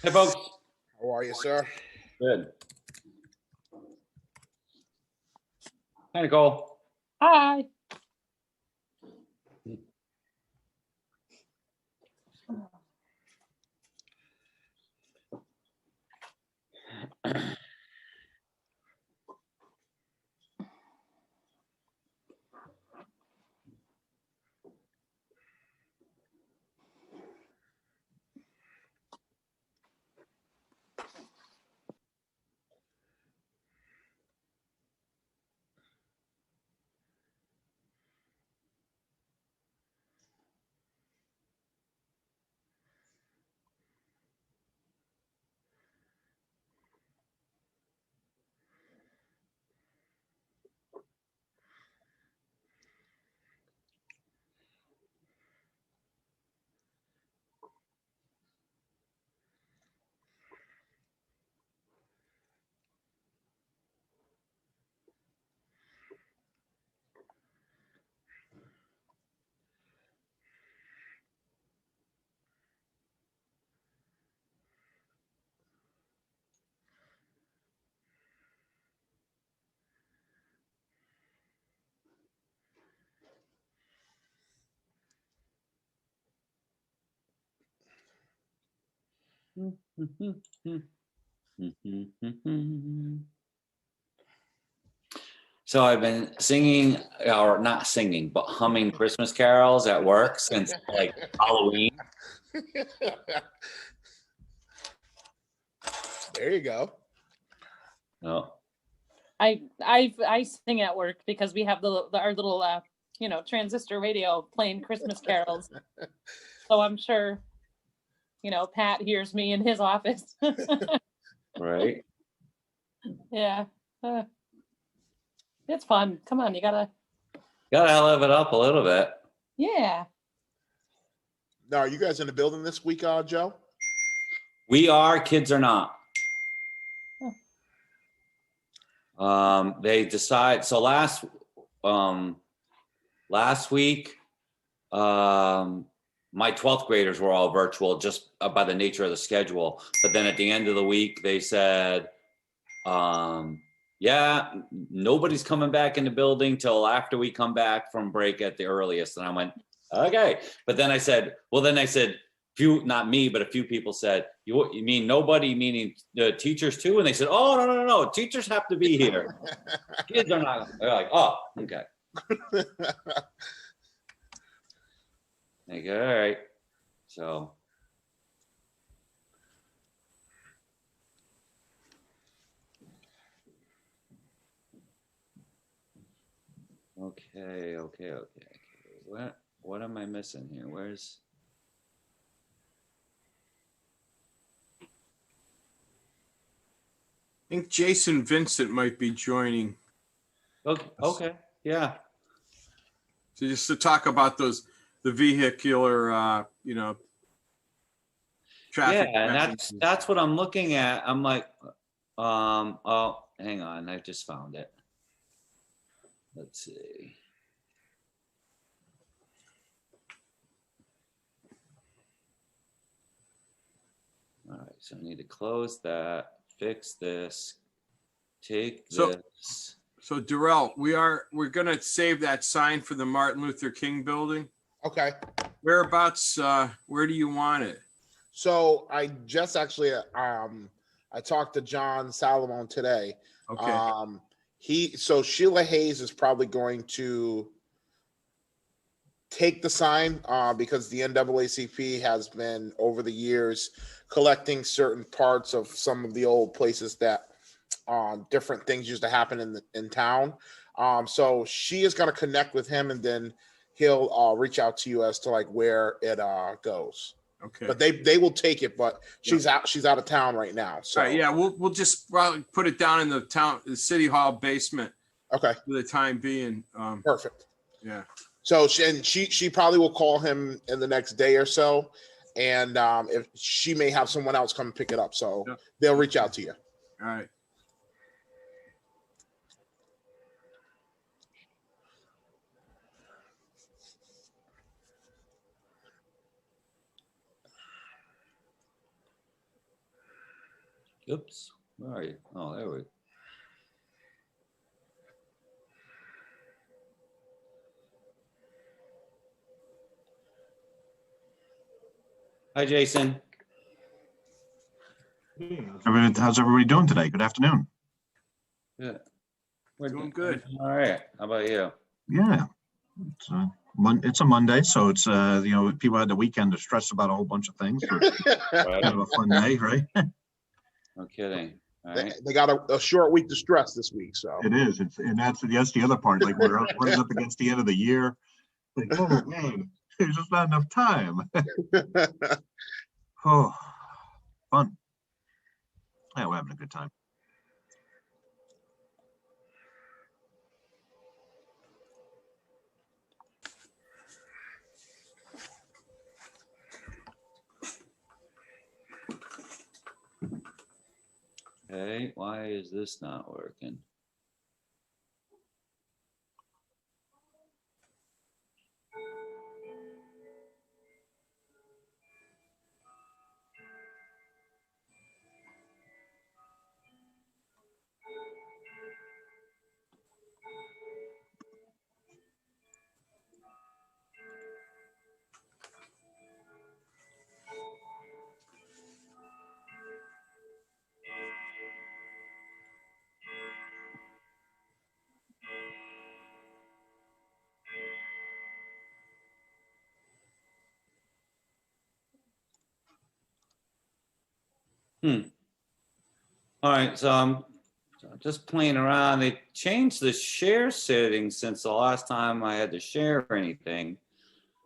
Hey, folks. How are you, sir? Good. Hi, Nicole. Hi. So I've been singing, or not singing, but humming Christmas carols at work since like Halloween. There you go. Oh, I sing at work because we have our little transistor radio playing Christmas carols. So I'm sure Pat hears me in his office. right. Yeah. It's fun. Come on, you gotta Live it up a little bit. yeah. Now, are you guys in the building this week, Joe? We are, kids are not. They decide. So last week, my 12th graders were all virtual just by the nature of the schedule. But then at the end of the week, they said, yeah, nobody's coming back in the building till after we come back from break at the earliest. And I went, okay. But then I said, few, not me, but a few people said, you mean nobody, meaning the teachers too? And they said, oh, no. Teachers have to be here. Kids are not. They're like, oh, okay. Like, all right. So. Okay. What am I missing here? Where's? I think Jason Vincent might be joining. Okay. Yeah. So just to talk about the vehicular, traffic. Yeah, and that's what I'm looking at. I'm like, oh, hang on, I just found it. Let's see. All right, so I need to close that, fix this, take this. So Darrell, we're gonna save that sign for the Martin Luther King building. Okay. Whereabouts? Where do you want it? So I just actually I talked to John Salomon today. Okay. So Sheila Hayes is probably going to take the sign because the NAACP has been over the years collecting certain parts of some of the old places that different things used to happen in town. So she is going to connect with him, and then he'll reach out to you as to like where it goes. Okay. But they will take it, but she's out of town right now. So all right, yeah, we'll just probably put it down in the city hall basement. Okay. For the time being. Perfect. Yeah. So she probably will call him in the next day or so, and if she may have someone else come pick it up, so they'll reach out to you. All right. Oops, where are you? Oh, there we go. Hi, Jason. How's everybody doing today? Good afternoon. Good. Doing good. All right. How about you? Yeah, it's a Monday, so it's people had the weekend to stress about a whole bunch of things. So it's Right. kind of a fun day, right? No kidding. All They, right. they got a short week to stress this week, so. It is. And that's the other part. Like we're right up against the end of the year. Like, oh man, there's just not enough time. Oh, fun. Yeah, we're having a good time. Okay, why is this not working? All right, so I'm just playing around. They changed the share settings since the last time I had to share anything.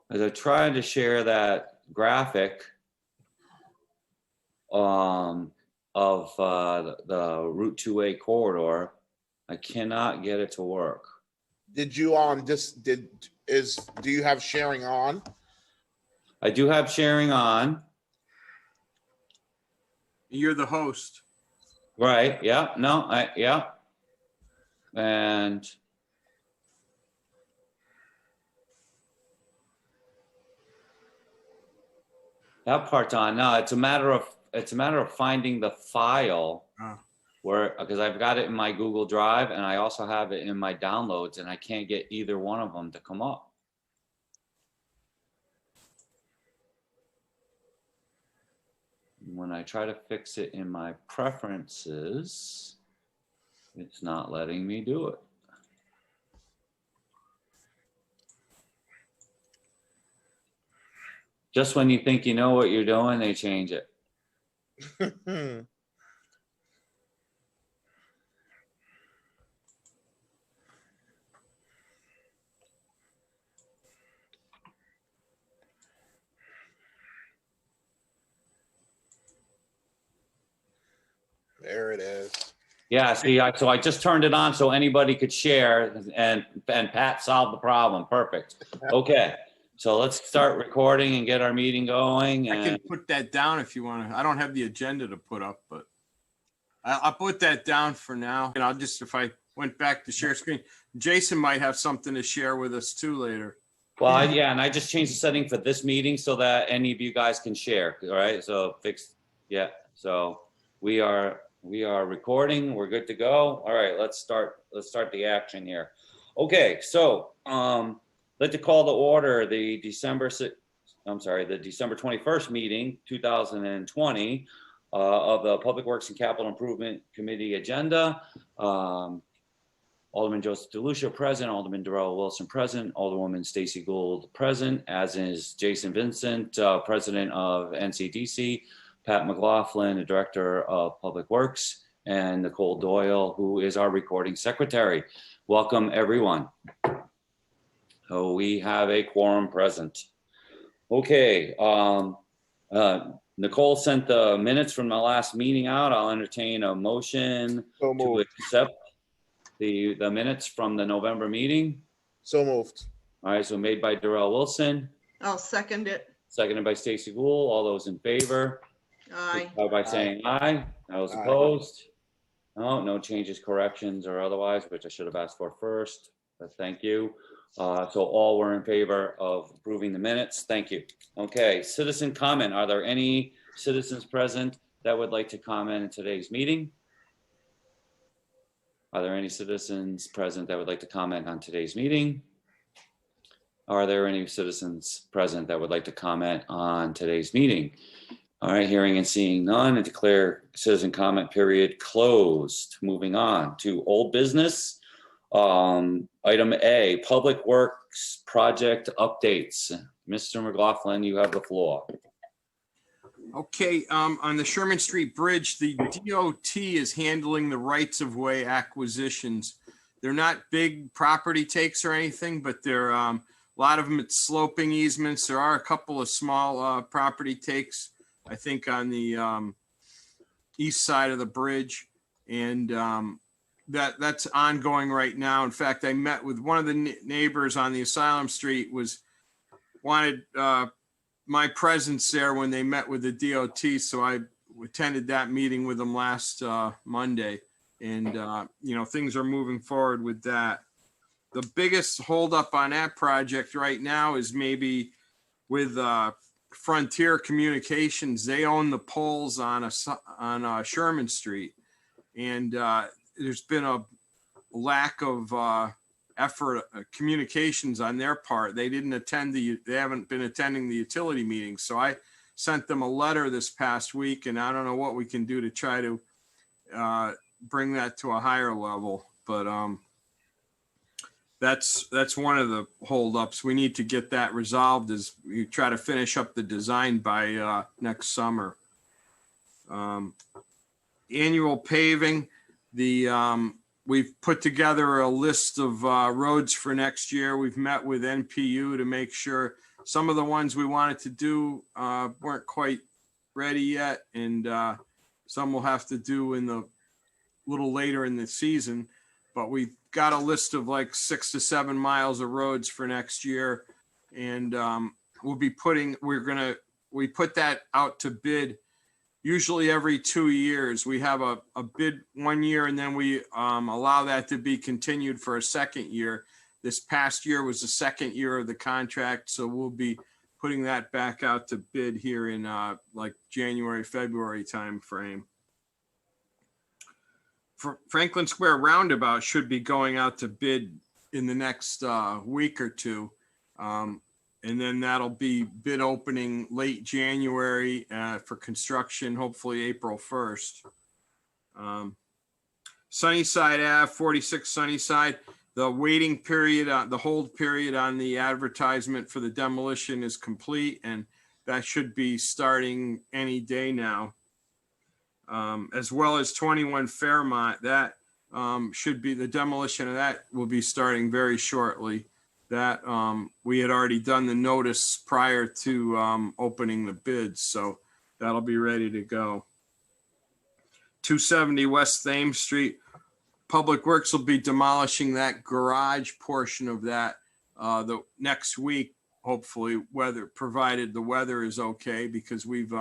As I tried to share that graphic of the Route 2A corridor, I cannot get it to work. Did you do you have sharing on? I do have sharing on. You're the host. Right, yeah, no, yeah. And that part's on. No, it's a matter of finding the file Oh. where, because I've got it in my Google Drive and I also have it in my downloads and I can't get either one of them to come up. When I try to fix it in my preferences, it's not letting me do it. Just when you think you know what you're doing, they change it. There it is. Yeah, see, so I just turned it on so anybody could share and Pat solved the problem. Perfect. Okay, so let's start recording and get our meeting going. I can And put that down if you want to. I don't have the agenda to put up, but I'll put that down for now. And I'll just, if I went back to share screen, Jason might have something to share with us too later. well, yeah, and I just changed the setting for this meeting so that any of you guys can share. All right, so yeah. So we are recording. We're good to go. All right, let's start the action here. Okay, so I'd like to call to order the December 21st meeting, 2020, of the Public Works and Capital Improvement Committee agenda. Alderman Joseph DeLucia present, Alderman Darrell Wilson present, Alderwoman Stacy Gould present, as is Jason Vincent, president of NCDC, Pat McLaughlin, the director of Public Works, and Nicole Doyle, who is our recording secretary. Welcome, everyone. So we have a quorum present. Okay, Nicole sent the minutes from the last meeting out. I'll entertain a motion So to moved. accept the minutes from the November meeting. So moved. All right, so made by Darrell Wilson, I'll second it. seconded by Stacy Gould. All those in favor? Aye. Signify by saying aye. Those Aye. opposed? No changes, corrections, or otherwise, which I should have asked for first, but thank you. So all were in favor of approving the minutes. Thank you. Okay, citizen comment. Are there any citizens present that would like to comment in today's meeting? Are there any citizens present that would like to comment on today's meeting? Are there any citizens present that would like to comment on today's meeting? All right, hearing and seeing none, I declare citizen comment period closed. Moving on to old business. Item A, Public Works Project Updates. Mr. McLaughlin, you have the floor. Okay, on the Sherman Street Bridge, the DOT is handling the rights of way acquisitions. They're not big property takes or anything, but they're a lot of them it's sloping easements. There are a couple of small property takes, I think, on the east side of the bridge, and that's ongoing right now. In fact, I met with one of the neighbors on the Asylum Street, wanted my presence there when they met with the DOT, so I attended that meeting with them last Monday, and things are moving forward with that. The biggest holdup on that project right now is maybe with Frontier Communications. They own the poles on Sherman Street, and there's been a lack of effort, communications on their part. They haven't been attending the utility meetings. So I sent them a letter this past week, and I don't know what we can do to try to bring that to a higher level. But that's one of the holdups. We need to get that resolved as we try to finish up the design by next summer. Annual paving, we've put together a list of roads for next year. We've met with NPU to make sure some of the ones we wanted to do weren't quite ready yet, and some we'll have to do in the little later in the season. But we've got a list of like 6 to 7 miles of roads for next year, and we put that out to bid. Usually every 2 years, we have a bid 1 year, and then we allow that to be continued for a second year. This past year was the second year of the contract, so we'll be putting that back out to bid here in like January, February timeframe. Franklin Square Roundabout should be going out to bid in the next week or two. And then that'll be bid opening late January for construction, hopefully April 1st. Sunnyside Ave, 46 Sunnyside, the waiting period, the hold period on the advertisement for the demolition is complete, and that should be starting any day now. As well as 21 Fairmont, that should be, the demolition of that will be starting very shortly. That we had already done the notice prior to opening the bids, so that'll be ready to go. 270 West Thames Street, Public Works will be demolishing that garage portion of that the next week, hopefully, provided the weather is okay, because we've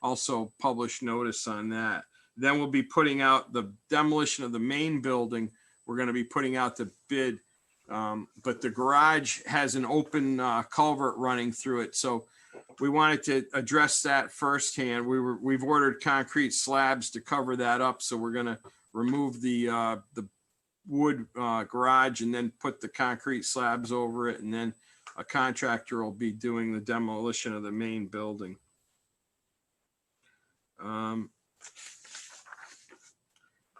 also published notice on that. Then we'll be putting out the demolition of the main building. We're going to be putting out the bid. But the garage has an open culvert running through it, so we wanted to address that firsthand. We've ordered concrete slabs to cover that up, so we're going to remove the wood garage and then put the concrete slabs over it, and then a contractor will be doing the demolition of the main building. We're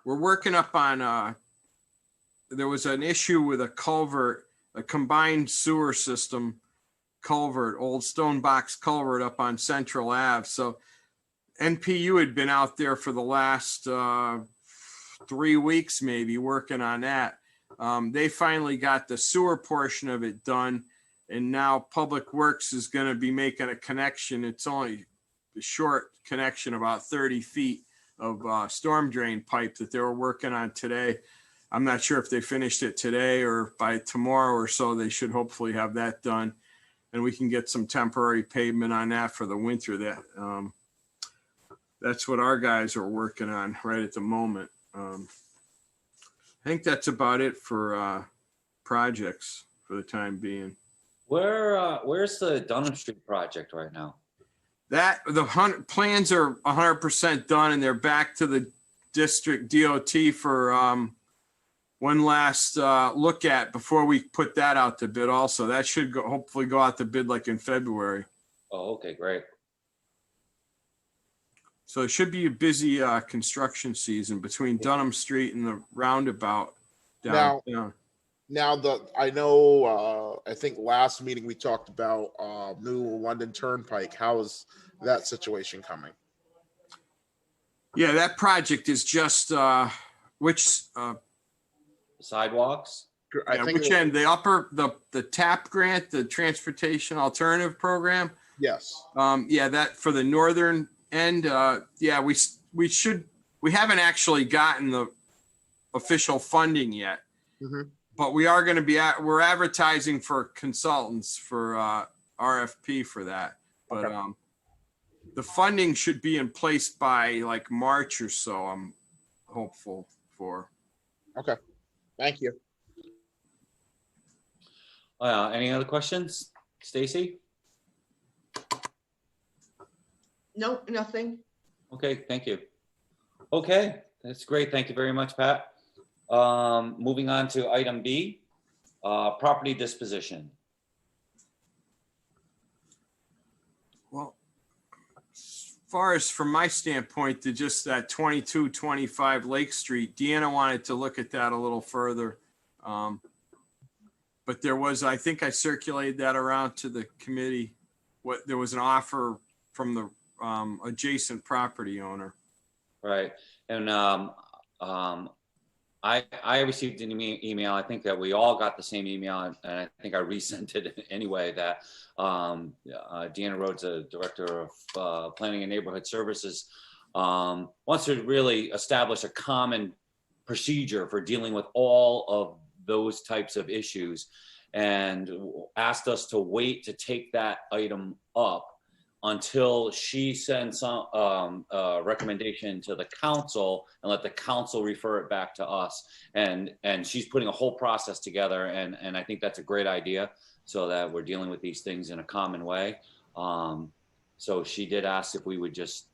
working up on there was an issue with a culvert, a combined sewer system culvert, old stone box culvert up on Central Ave. So NPU had been out there for the last 3 weeks, maybe, working on that. They finally got the sewer portion of it done, and now Public Works is going to be making a connection. It's only a short connection, about 30 feet of storm drain pipe that they were working on today. I'm not sure if they finished it today or by tomorrow or so. They should hopefully have that done, and we can get some temporary pavement on that for the winter. That's what our guys are working on right at the moment. I think that's about it for projects for the time being. Where's the Dunham Street project right now? That plans are 100% done, and they're back to the district DOT for one last look at before we put that out to bid. Also, that should hopefully go out to bid like in February. Oh, okay, great. So it should be a busy construction season between Dunham Street and the roundabout downtown. Now I know, I think last meeting we talked about new London Turnpike. How is that situation coming? Yeah, that project is just which Sidewalks? I think which end? The TAP grant, the Transportation Alternative Program. yes. Yeah, that for the northern end. Yeah, we haven't actually gotten the official funding yet, but we are going to be we're advertising for consultants for RFP for that. But Okay. The funding should be in place by like March or so. I'm hopeful for. Okay. Thank you. Any other questions? Stacy? No, nothing. Okay, thank you. Okay, that's great. Thank you very much, Pat. Moving on to item B, property disposition. Well, as far as from my standpoint, to just that 2225 Lake Street, Deanna wanted to look at that a little further. But there was, I think I circulated that around to the committee. There was an offer from the adjacent property owner. Right, and I received an email. I think that we all got the same email, and I think I resent it anyway. That Deanna Rhodes, the director of Planning and Neighborhood Services, wants to really establish a common procedure for dealing with all of those types of issues, and asked us to wait to take that item up until she sends some recommendation to the council and let the council refer it back to us. And she's putting a whole process together, and I think that's a great idea, so that we're dealing with these things in a common way. So she did ask if we would just,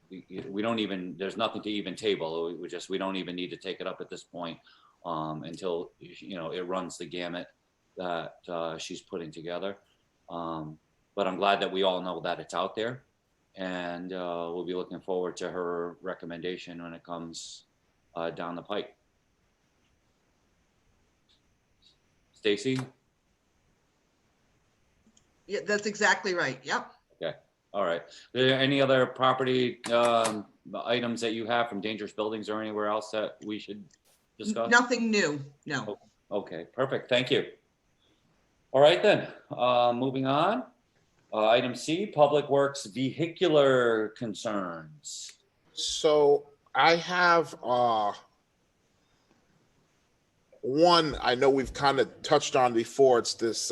we don't even, there's nothing to even table. We don't even need to take it up at this point until, it runs the gamut that she's putting together. But I'm glad that we all know that it's out there, and we'll be looking forward to her recommendation when it comes down the pike. Stacy? Yeah, that's exactly right. Yep. Okay, all right. Are there any other property items that you have from dangerous buildings or anywhere else that we should discuss? Nothing new. No. Okay, perfect. Thank you. All right then, moving on. Item C, Public Works vehicular concerns. So I have one I know we've kind of touched on before. It's this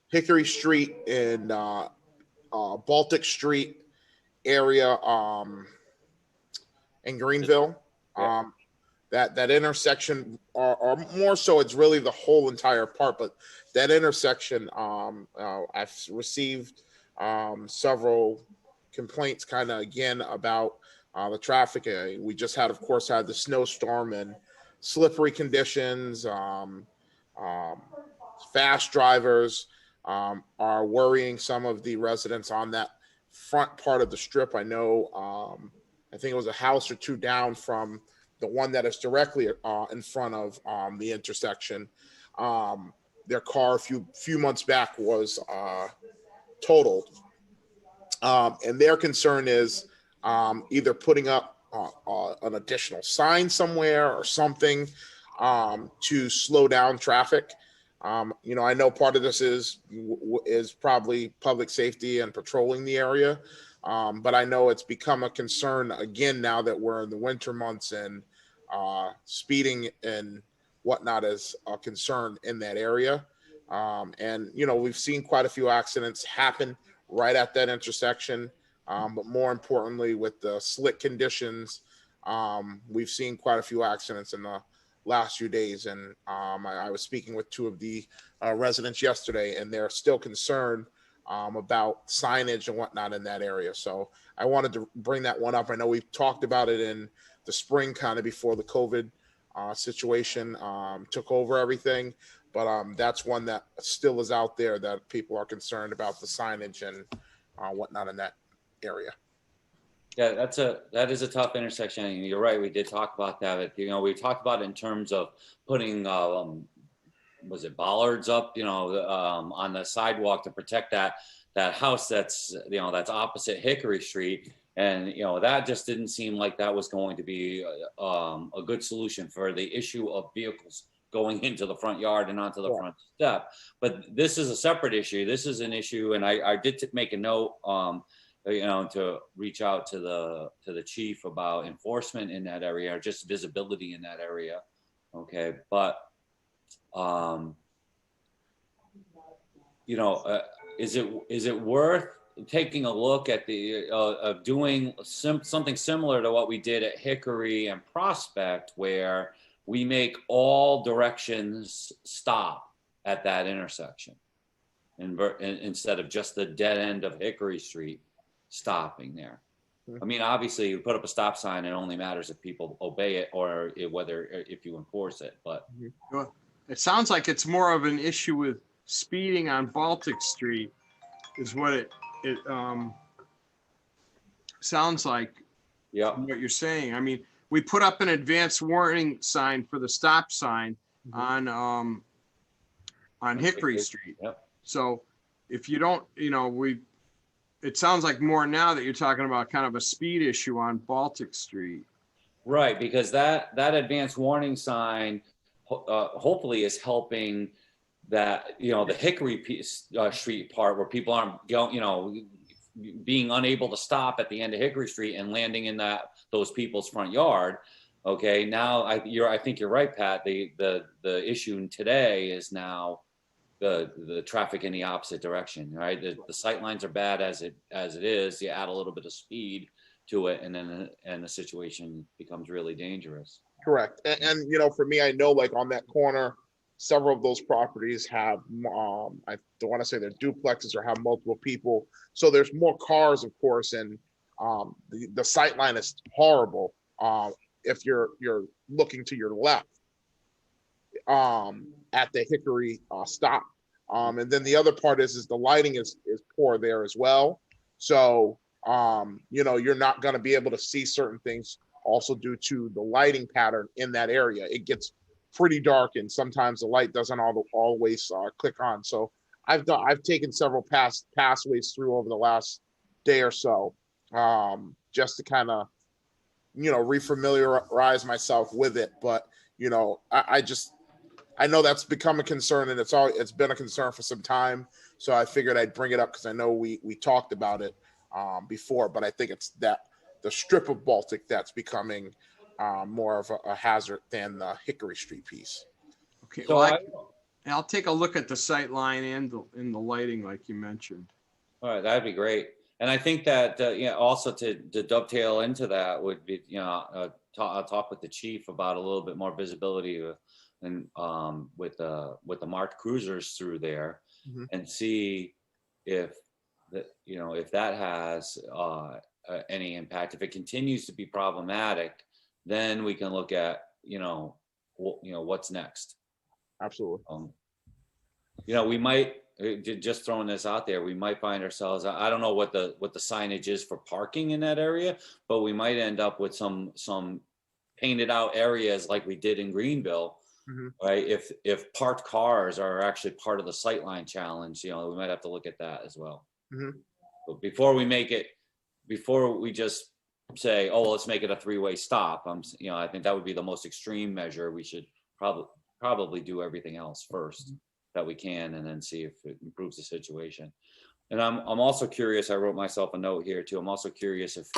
Hickory Street and Baltic Street area in Greenville. Yeah. That intersection, or more so, it's really the whole entire part, but that intersection, I've received several complaints kind of again about the traffic. We just had, of course, had the snowstorm and slippery conditions. Fast drivers are worrying some of the residents on that front part of the strip. I know, I think it was a house or two down from the one that is directly in front of the intersection. Their car a few months back was totaled. And their concern is either putting up an additional sign somewhere or something to slow down traffic. I know part of this is probably public safety and patrolling the area. But I know it's become a concern again now that we're in the winter months, and speeding and whatnot is a concern in that area. And we've seen quite a few accidents happen right at that intersection. But more importantly, with the slick conditions, we've seen quite a few accidents in the last few days. And I was speaking with two of the residents yesterday, and they're still concerned about signage and whatnot in that area. So I wanted to bring that one up. I know we've talked about it in the spring, kind of before the COVID situation took over everything. But that's one that still is out there that people are concerned about the signage and whatnot in that area. Yeah, that is a tough intersection. And you're right. We did talk about that. But, we talked about it in terms of putting, was it bollards up, on the sidewalk to protect that house that's opposite Hickory Street. And, that just didn't seem like that was going to be a good solution for the issue of vehicles going into the front yard and onto the front step. But this is a separate issue. This is an issue. And I did make a note, to reach out to the chief about enforcement in that area, or just visibility in that area. Okay. But, is it worth taking a look at of doing something similar to what we did at Hickory and Prospect, where we make all directions stop at that intersection, instead of just the dead end of Hickory Street stopping there? I mean, obviously, you put up a stop sign, it only matters if people obey it or if you enforce it. But it sounds like it's more of an issue with speeding on Baltic Street, is what it sounds like. yeah, What you're saying. I mean, we put up an advanced warning sign for the stop sign on Hickory Street. Yep. So if you don't, it sounds like more now that you're talking about kind of a speed issue on Baltic Street. Right, because that advanced warning sign hopefully is helping that, the Hickory Street part where people aren't going, being unable to stop at the end of Hickory Street and landing in those people's front yard. Okay, now I think you're right, Pat. The issue today is now the traffic in the opposite direction, right? The sight lines are bad as it is. You add a little bit of speed to it, and the situation becomes really dangerous. Correct. And for me, I know, like, on that corner, several of those properties have, I don't want to say they're duplexes or have multiple people. So there's more cars, of course, and the sight line is horrible if you're looking to your left at the Hickory stop. And then the other part is the lighting is poor there as well. So, you're not going to be able to see certain things also due to the lighting pattern in that area. It gets pretty dark, and sometimes the light doesn't always click on. So I've taken several pathways through over the last day or so, just to kind of, refamiliarize myself with it. But, I know that's become a concern, and it's been a concern for some time. So I figured I'd bring it up because I know we talked about it before, but I think it's that the strip of Baltic that's becoming more of a hazard than the Hickory Street piece. Okay, So well, I'll take a look at the sight line and the lighting, like you mentioned. All right, that'd be great. And I think that also to dovetail into that would be I'll talk with the chief about a little bit more visibility and with the marked cruisers through there, and see if that has any impact. If it continues to be problematic, then we can look at what's next. Absolutely. We might, just throwing this out there, we might find ourselves, I don't know what the signage is for parking in that area, but we might end up with some painted out areas like we did in Greenville, right? If parked cars are actually part of the sightline challenge, we might have to look at that as well. But before we just say, oh, let's make it a three-way stop, I think that would be the most extreme measure. We should probably do everything else first that we can, and then see if it improves the situation. And I'm also curious, I wrote myself a note here too. I'm also curious if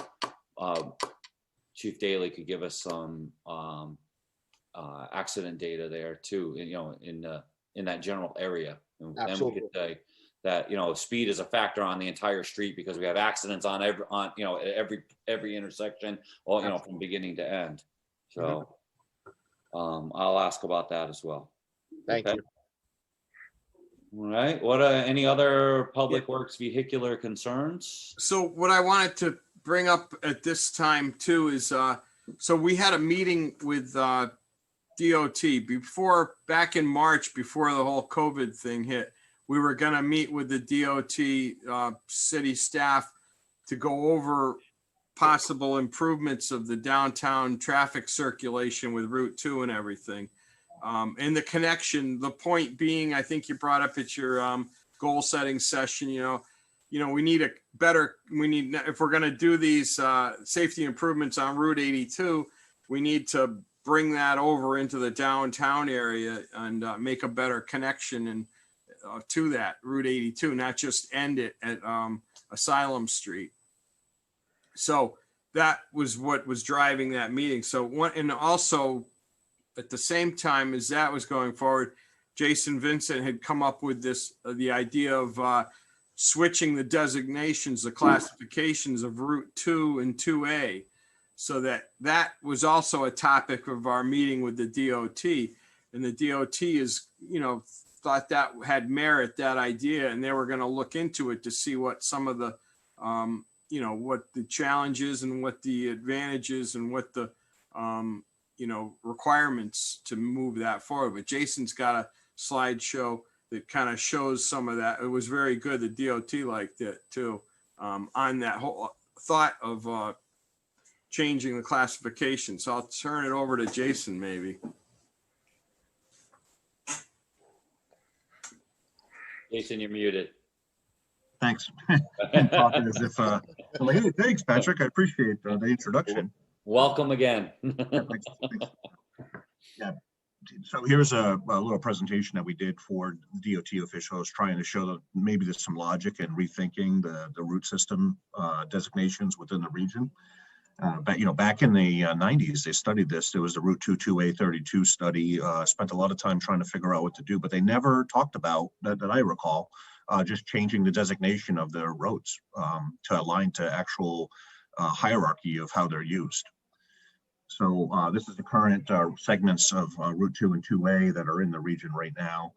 Chief Daly could give us some accident data there too, in that general area. And we could say that, speed is a factor on the entire street because we have accidents on every intersection, all, from beginning to end. So I'll ask about that as well. Thank you. All right, what any other public works vehicular concerns? So what I wanted to bring up at this time too is, so we had a meeting with DOT before, back in March, before the whole COVID thing hit. We were going to meet with the DOT city staff to go over possible improvements of the downtown traffic circulation with Route 2 and everything. And the connection, the point being, I think you brought up at your goal setting session, we need if we're going to do these safety improvements on Route 82, we need to bring that over into the downtown area and make a better connection and to that Route 82, not just end it at Asylum Street. So that was what was driving that meeting. And also at the same time as that was going forward, Jason Vincent had come up with the idea of switching the designations, the classifications of Route 2 and 2A. So that was also a topic of our meeting with the DOT, and the DOT is, thought that had merit, that idea, and they were going to look into it to see what some of the, what the challenges and what the advantages and what the, requirements to move that forward. But Jason's got a slideshow that kind of shows some of that. It was very good. The DOT liked it too, on that whole thought of changing the classification. So I'll turn it over to Jason maybe. Jason, you're muted. Thanks. I'm talking as if, hey, thanks, Patrick. I appreciate the introduction. Welcome again. Thanks. Yeah. So here's a little presentation that we did for DOT officials, trying to show that maybe there's some logic in rethinking the route system designations within the region. But back in the 90s, they studied this. There was the Route 2A32 study, spent a lot of time trying to figure out what to do, but they never talked about, that I recall, just changing the designation of the roads to align to actual hierarchy of how they're used. So this is the current segments of Route 2 and 2A that are in the region right now.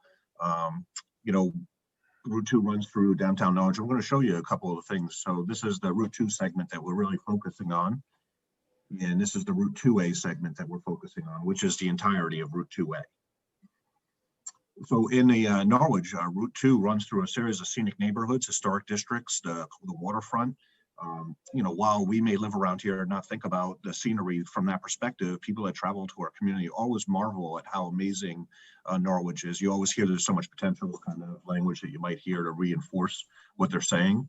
Route 2 runs through downtown Norwich. I'm going to show you a couple of things. So this is the Route 2 segment that we're really focusing on. And this is the Route 2A segment that we're focusing on, which is the entirety of Route 2A. So in the Norwich, Route 2 runs through a series of scenic neighborhoods, historic districts, the waterfront. While we may live around here and not think about the scenery from that perspective, people that travel to our community always marvel at how amazing Norwich is. You always hear there's so much potential, kind of language that you might hear to reinforce what they're saying.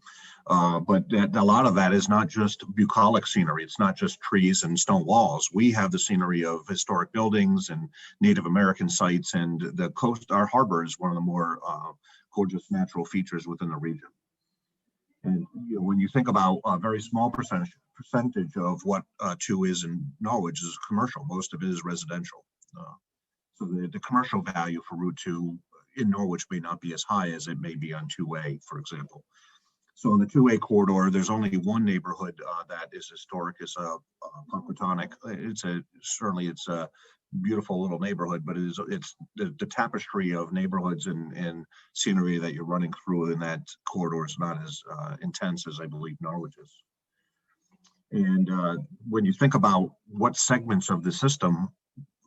But a lot of that is not just bucolic scenery. It's not just trees and stone walls. We have the scenery of historic buildings and Native American sites, and the coast, our harbor, is one of the more gorgeous natural features within the region. And when you think about a very small percentage of what 2 is in Norwich is commercial, most of it is residential. So the commercial value for Route 2 in Norwich may not be as high as it may be on 2A, for example. So in the 2A corridor, there's only one neighborhood that is historic, is Punxsutawney. It's a beautiful little neighborhood, but it's the tapestry of neighborhoods and scenery that you're running through in that corridor is not as intense as I believe Norwich is. And when you think about what segments of the system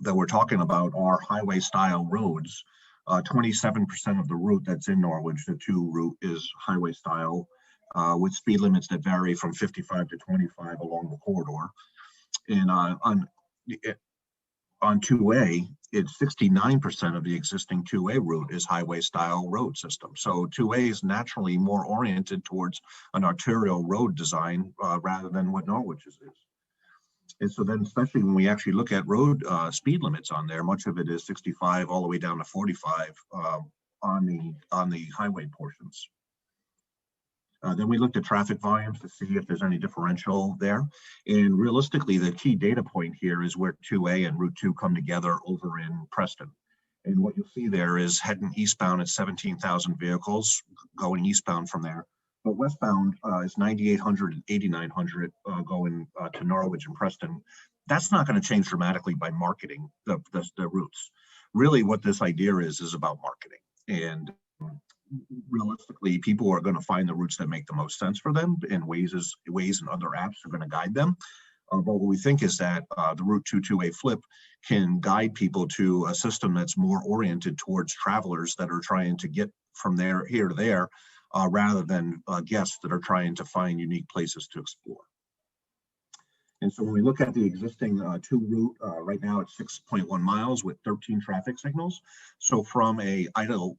that we're talking about are highway style roads, 27% of the route that's in Norwich, the 2 route, is highway style, with speed limits that vary from 55 to 25 along the corridor. And on 2A, it's 69% of the existing 2A route is highway style road system. So 2A is naturally more oriented towards an arterial road design rather than what Norwich is. And so then, especially when we actually look at road speed limits on there, much of it is 65 all the way down to 45 on the highway portions. Then we looked at traffic volumes to see if there's any differential there. And realistically, the key data point here is where 2A and Route 2 come together over in Preston. And what you'll see there is heading eastbound at 17,000 vehicles going eastbound from there. But westbound is 9,800 and 8,900 going to Norwich and Preston. That's not going to change dramatically by marketing the routes. Really what this idea is about marketing. And realistically, people are going to find the routes that make the most sense for them, and Waze and other apps are going to guide them. But what we think is that the Route 228 flip can guide people to a system that's more oriented towards travelers that are trying to get from there here to there, rather than guests that are trying to find unique places to explore. And so when we look at the existing two route, right now it's 6.1 miles with 13 traffic signals. So from a idle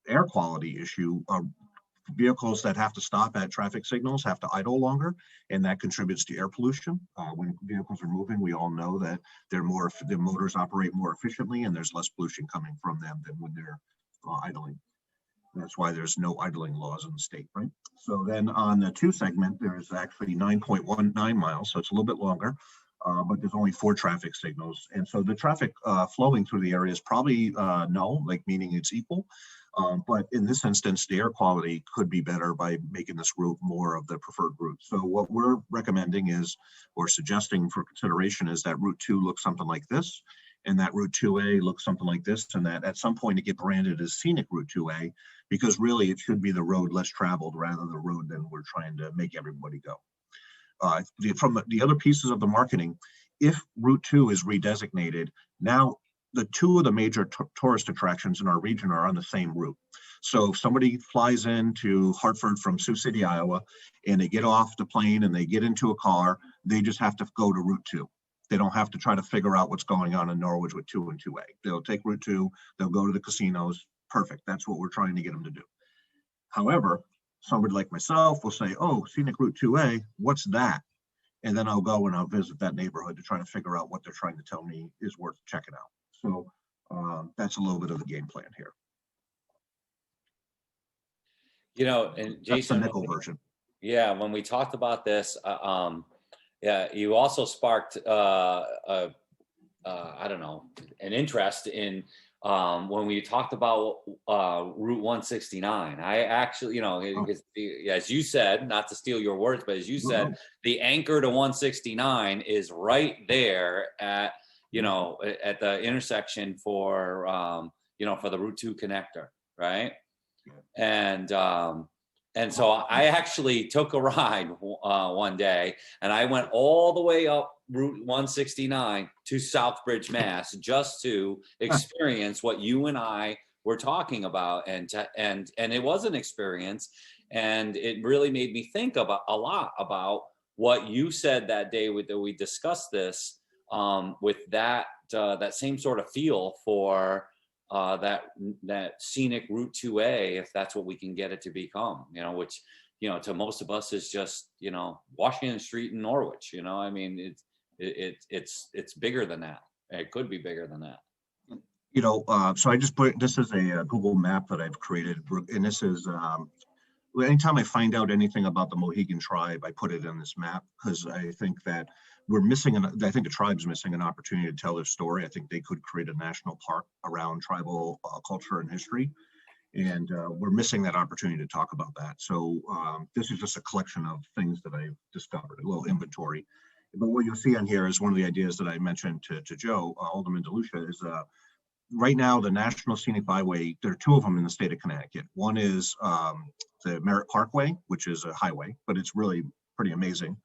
air quality issue, vehicles that have to stop at traffic signals have to idle longer, and that contributes to air pollution. When vehicles are moving, we all know that their motors operate more efficiently, and there's less pollution coming from them than when they're idling. That's why there's no idling laws in the state, right? So then on the 2 segment, there's actually 9.19 miles, so it's a little bit longer, but there's only 4 traffic signals. And so the traffic flowing through the area is probably no, like meaning it's equal. But in this instance, the air quality could be better by making this route more of the preferred route. So what we're recommending is, or suggesting for consideration, is that Route 2 looks something like this, and that Route 2A looks something like this, and that at some point it get branded as Scenic Route 2A, because really it should be the road less traveled rather than the road that we're trying to make everybody go. From the other pieces of the marketing, if Route 2 is redesignated, now the 2 of the major tourist attractions in our region are on the same route. So if somebody flies into Hartford from Sioux City, Iowa, and they get off the plane and they get into a car, they just have to go to Route 2. They don't have to try to figure out what's going on in Norwich with 2 and 2A. They'll take Route 2, they'll go to the casinos. Perfect. That's what we're trying to get them to do. However, somebody like myself will say, oh, Scenic Route 2A, what's that? And then I'll go and I'll visit that neighborhood to try to figure out what they're trying to tell me is worth checking out. So that's a little bit of the game plan here. You know, and That's Jason, the nickel version. yeah, when we talked about this, yeah, you also sparked, I don't know, an interest in when we talked about Route 169. I actually, you know, as you said, not to steal your words, but as you said, the anchor to 169 is right there at, you know, at the intersection for, you know, for the Route 2 connector, right? And so I actually took a ride one day, and I went all the way up Route 169 to Southbridge, Mass, just to experience what you and I were talking about, and it was an experience, and it really made me think about a lot about what you said that day that we discussed this, with that that same sort of feel for that scenic Route 2A, if that's what we can get it to become, you know, which, you know, to most of us is just, you know, Washington Street in Norwich, you know, I mean, it's bigger than that. It could be bigger than that. You know, so I just put, this is a Google map that I've created, and this is, anytime I find out anything about the Mohegan tribe, I put it in this map, because I think that we're missing, I think the tribe's missing an opportunity to tell their story. I think they could create a national park around tribal culture and history. And we're missing that opportunity to talk about that. So this is just a collection of things that I've discovered, a little inventory. But what you'll see on here is one of the ideas that I mentioned to Joe, Alderman DeLucia, is right now the National Scenic Byway, there are 2 of them in the state of Connecticut. One is the Merritt Parkway, which is a highway, but it's really pretty amazing.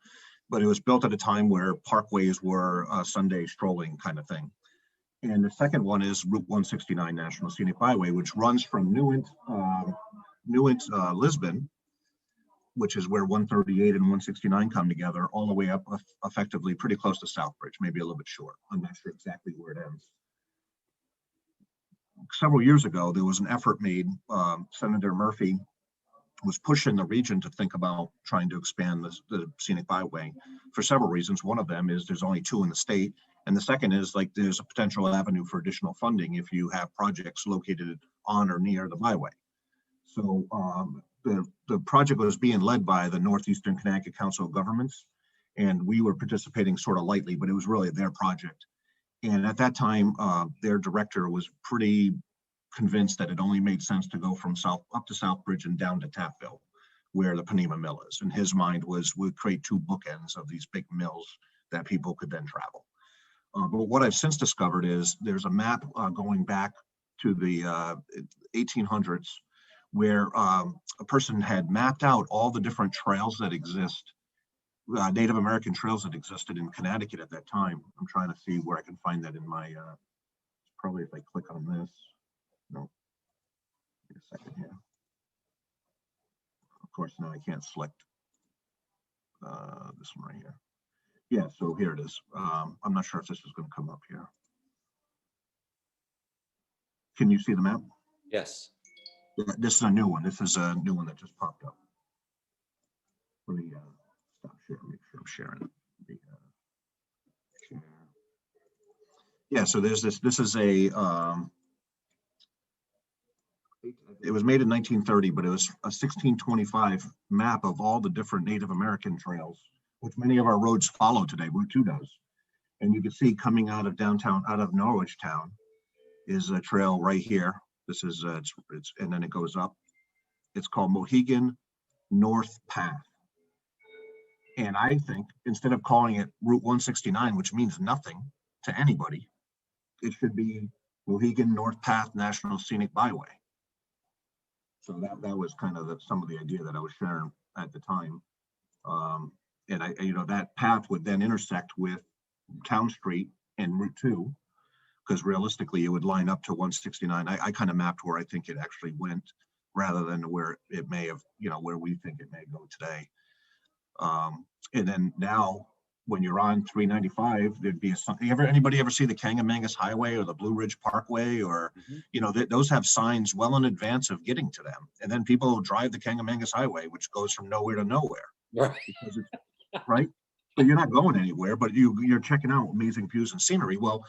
But it was built at a time where parkways were a Sunday strolling kind of thing. And the second one is Route 169 National Scenic Byway, which runs from Newent, Lisbon, which is where 138 and 169 come together, all the way up effectively pretty close to Southbridge, maybe a little bit short. I'm not sure exactly where it ends. Several years ago, there was an effort made, Senator Murphy was pushing the region to think about trying to expand the scenic byway for several reasons. One of them is there's only 2 in the state. And the second is, like, there's a potential avenue for additional funding if you have projects located on or near the byway. So the project was being led by the Northeastern Connecticut Council of Governments, and we were participating sort of lightly, but it was really their project. And at that time, their director was pretty convinced that it only made sense to go from up to Southbridge and down to Tapville, where the Panema Mill is. And his mind was, we'd create 2 bookends of these big mills that people could then travel. But what I've since discovered is there's a map going back to the 1800s, where a person had mapped out all the different trails that exist, Native American trails that existed in Connecticut at that time. I'm trying to see where I can find that in my, probably if I click on this. No, wait a second here. Of course, now I can't select this one right here. Yeah, so here it is. I'm not sure if this is going to come up here. Can you see the map? Yes. This is a new one. This is a new one that just popped up. Let me stop sharing, make sure I'm sharing it. Share. Yeah, so there's this. This is a, it was made in 1930, but it was a 1625 map of all the different Native American trails, which many of our roads follow today. Route 2 does. And you can see coming out of downtown, out of Norwich Town, is a trail right here. This is, it's and then it goes up. It's called Mohegan North Path. And I think instead of calling it Route 169, which means nothing to anybody, it should be Mohegan North Path National Scenic Byway. So that was kind of some of the idea that I was sharing at the time. And that path would then intersect with Town Street and Route 2, because realistically it would line up to 169. I kind of mapped where I think it actually went rather than where it may have, where we think it may go today. And then now when you're on 395, there'd be anybody ever see the Kangamangas Highway or the Blue Ridge Parkway, or, those have signs well in advance of getting to them. And then people drive the Kangamangas Highway, which goes from nowhere to nowhere. Right. Because it's, right? So you're not going anywhere, but you're checking out amazing views and scenery. Well,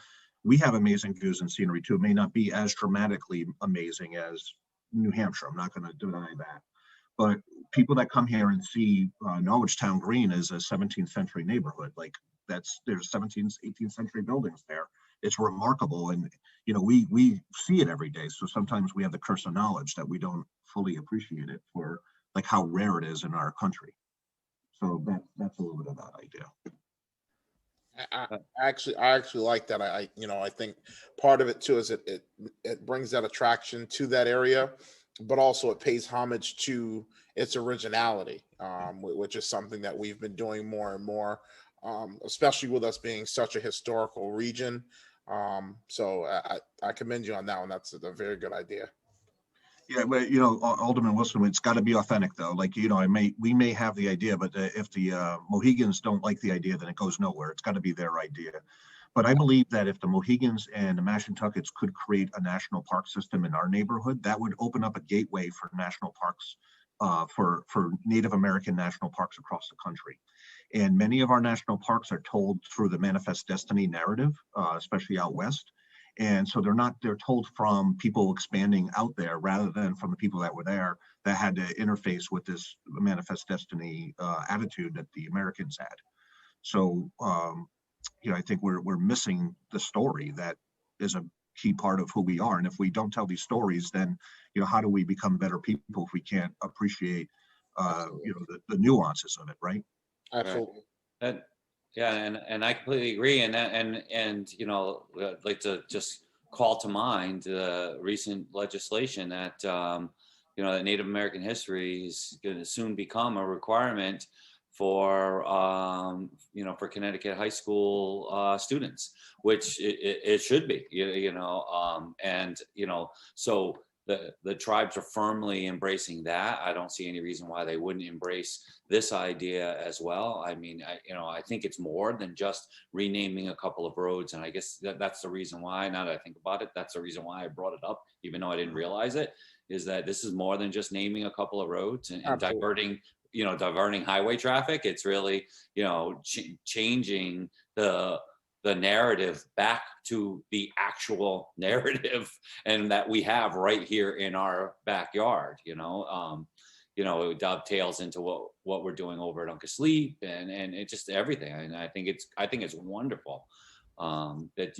we have amazing views and scenery too. It may not be as dramatically amazing as New Hampshire. I'm not going to deny that. But people that come here and see Norwich Town Green is a 17th century neighborhood. Like there's 17th, 18th century buildings there. It's remarkable. And, we see it every day. So sometimes we have the curse of knowledge that we don't fully appreciate it for like how rare it is in our country. So that's a little bit of that idea. I actually like that. I think part of it too is it brings that attraction to that area, but also it pays homage to its originality, which is something that we've been doing more and more, especially with us being such a historical region. So I commend you on that one. That's a very good idea. Yeah, but Alderman Wilson, it's got to be authentic though. Like, we may have the idea, but if the Mohegans don't like the idea, then it goes nowhere. It's got to be their idea. But I believe that if the Mohegans and the Mashantuckets could create a national park system in our neighborhood, that would open up a gateway for national parks, for Native American national parks across the country. And many of our national parks are told through the Manifest Destiny narrative, especially out west. And so they're told from people expanding out there rather than from the people that were there that had to interface with this Manifest Destiny attitude that the Americans had. So, I think we're missing the story that is a key part of who we are. And if we don't tell these stories, then, how do we become better people if we can't appreciate, the nuances of it, right? Absolutely. Yeah, and I completely agree. And I'd like to just call to mind recent legislation that that Native American history is going to soon become a requirement for for Connecticut high school students, which it should be. So the tribes are firmly embracing that. I don't see any reason why they wouldn't embrace this idea as well. I mean, I think it's more than just renaming a couple of roads. And I guess that's the reason why, now that I think about it, that's the reason why I brought it up, even though I didn't realize it, is that this is more than just naming a couple of roads and diverting highway traffic. It's really, changing the narrative back to the actual narrative and that we have right here in our backyard. It dovetails into what we're doing over at Uncas Leap and it just everything. And I think it's wonderful that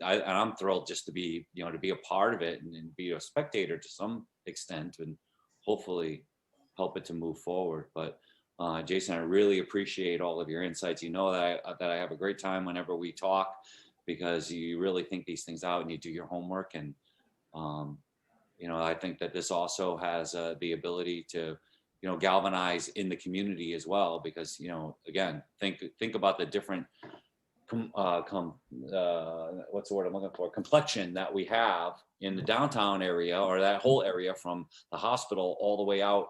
I'm thrilled just to be a part of it and be a spectator to some extent and hopefully help it to move forward. But Jason, I really appreciate all of your insights. That I have a great time whenever we talk because you really think these things out and you do your homework. And I think that this also has the ability to, galvanize in the community as well, because, again, think about the different, what's the word I'm looking for? Complexion that we have in the downtown area, or that whole area from the hospital all the way out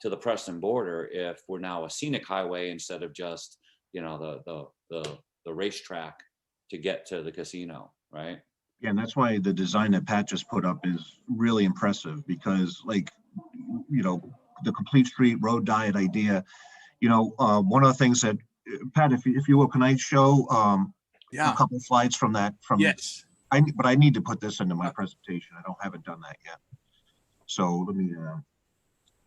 to the Preston border, if we're now a scenic highway instead of just, the racetrack to get to the casino, right? Yeah, and that's why the design that Pat just put up is really impressive, because like, the complete street road diet idea, one of the things that, Pat, if you will, can I show a Yeah, couple slides from that? yes. But I need to put this into my presentation. I haven't done that yet. So let me,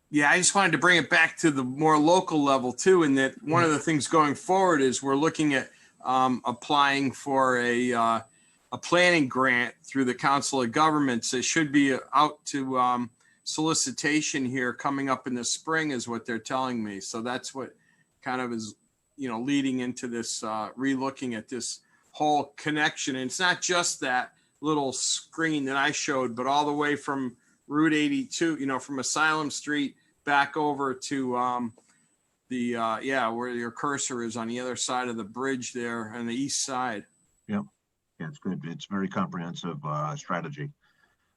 Yeah, I just wanted to bring it back to the more local level too, and that one of the things going forward is we're looking at applying for a planning grant through the Council of Governments. It should be out to solicitation here coming up in the spring, is what they're telling me. So that's what kind of is, leading into this relooking at this whole connection. And it's not just that little screen that I showed, but all the way from Route 82, from Asylum Street back over to where your cursor is on the other side of the bridge there on the east side. yeah, it's good. It's very comprehensive strategy.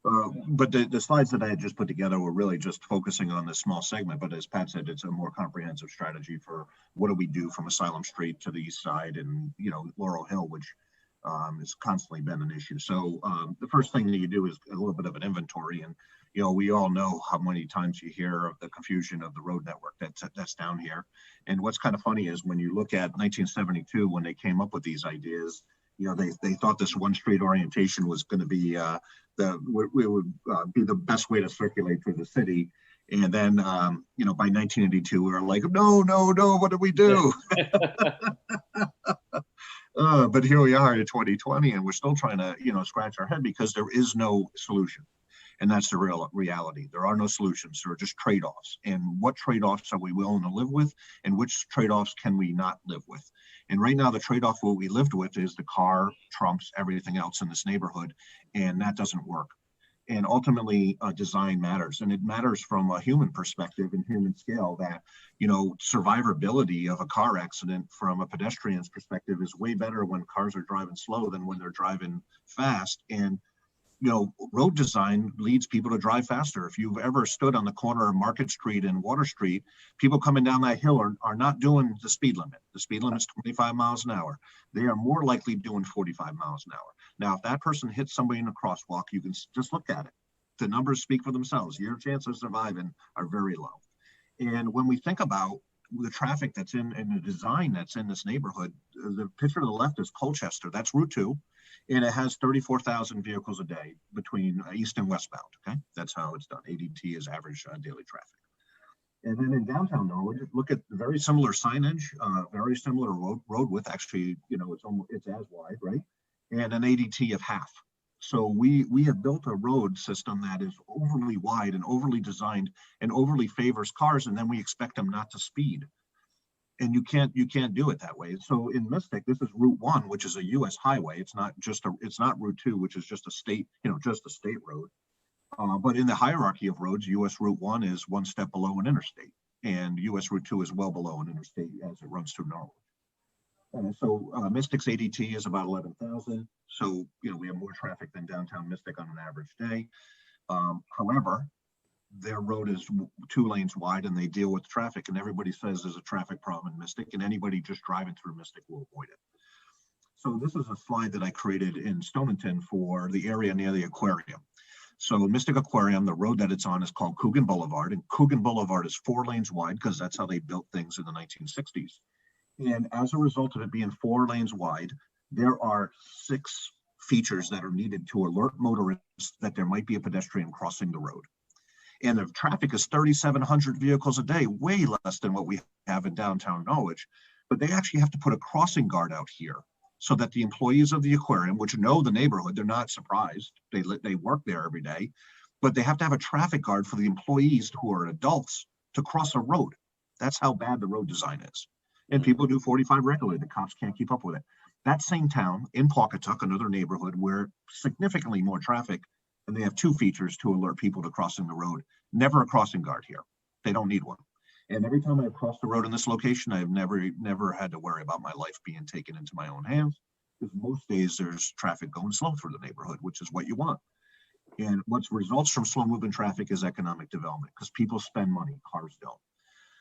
But the slides that I had just put together were really just focusing on this small segment. But as Pat said, it's a more comprehensive strategy for what do we do from Asylum Street to the east side and, Laurel Hill, which has constantly been an issue. So the first thing that you do is a little bit of an inventory. And, we all know how many times you hear of the confusion of the road network that's down here. And what's kind of funny is when you look at 1972, when they came up with these ideas, they thought this one street orientation was going to be be the best way to circulate through the city. And then, by 1982, we were like, no, what do we do? But here we are in 2020, and we're still trying to, scratch our head because there is no solution. And that's the real reality. There are no solutions. There are just trade-offs. And what trade-offs are we willing to live with? And which trade-offs can we not live with? And right now, the trade-off what we lived with is the car trumps everything else in this neighborhood. And that doesn't work. And ultimately, design matters. And it matters from a human perspective and human scale that, survivability of a car accident from a pedestrian's perspective is way better when cars are driving slow than when they're driving fast. And road design leads people to drive faster. If you've ever stood on the corner of Market Street and Water Street, people coming down that hill are not doing the speed limit. The speed limit is 25 miles an hour. They are more likely doing 45 miles an hour. Now, if that person hits somebody in a crosswalk, you can just look at it. The numbers speak for themselves. Your chances of surviving are very low. And when we think about the traffic that's in the design that's in this neighborhood, the picture to the left is Colchester. That's Route 2. And it has 34,000 vehicles a day between east and westbound. Okay, that's how it's done. ADT is average daily traffic. And then in downtown Norwood, look at very similar signage, very similar road width. Actually, it's as wide, right? And an ADT of half. So we have built a road system that is overly wide and overly designed and overly favors cars, and then we expect them not to speed. And you can't do it that way. So in Mystic, this is Route 1, which is a U.S. highway. It's not Route 2, which is just a state, just a state road. But in the hierarchy of roads, U.S. Route 1 is one step below an interstate, and U.S. Route 2 is well below an interstate as it runs through Norwood. So Mystic's ADT is about 11,000. So we have more traffic than downtown Mystic on an average day. However, their road is 2 lanes wide and they deal with traffic, and everybody says there's a traffic problem in Mystic, and anybody just driving through Mystic will avoid it. So this is a slide that I created in Stonington for the area near the aquarium. So Mystic Aquarium, the road that it's on is called Coogan Boulevard, and Coogan Boulevard is 4 lanes wide because that's how they built things in the 1960s. And as a result of it being 4 lanes wide, there are 6 features that are needed to alert motorists that there might be a pedestrian crossing the road. And the traffic is 3,700 vehicles a day, way less than what we have in downtown Norwich. But they actually have to put a crossing guard out here so that the employees of the aquarium, which know the neighborhood, they're not surprised. They work there every day, but they have to have a traffic guard for the employees who are adults to cross a road. That's how bad the road design is. And people do 45 regularly. The cops can't keep up with it. That same town in Pawcatuck, another neighborhood where significantly more traffic And they have two features to alert people to crossing the road. Never a crossing guard here. They don't need one. And every time I've crossed the road in this location, I've never had to worry about my life being taken into my own hands. Because most days there's traffic going slow through the neighborhood, which is what you want. And what results from slow moving traffic is economic development, because people spend money, cars don't.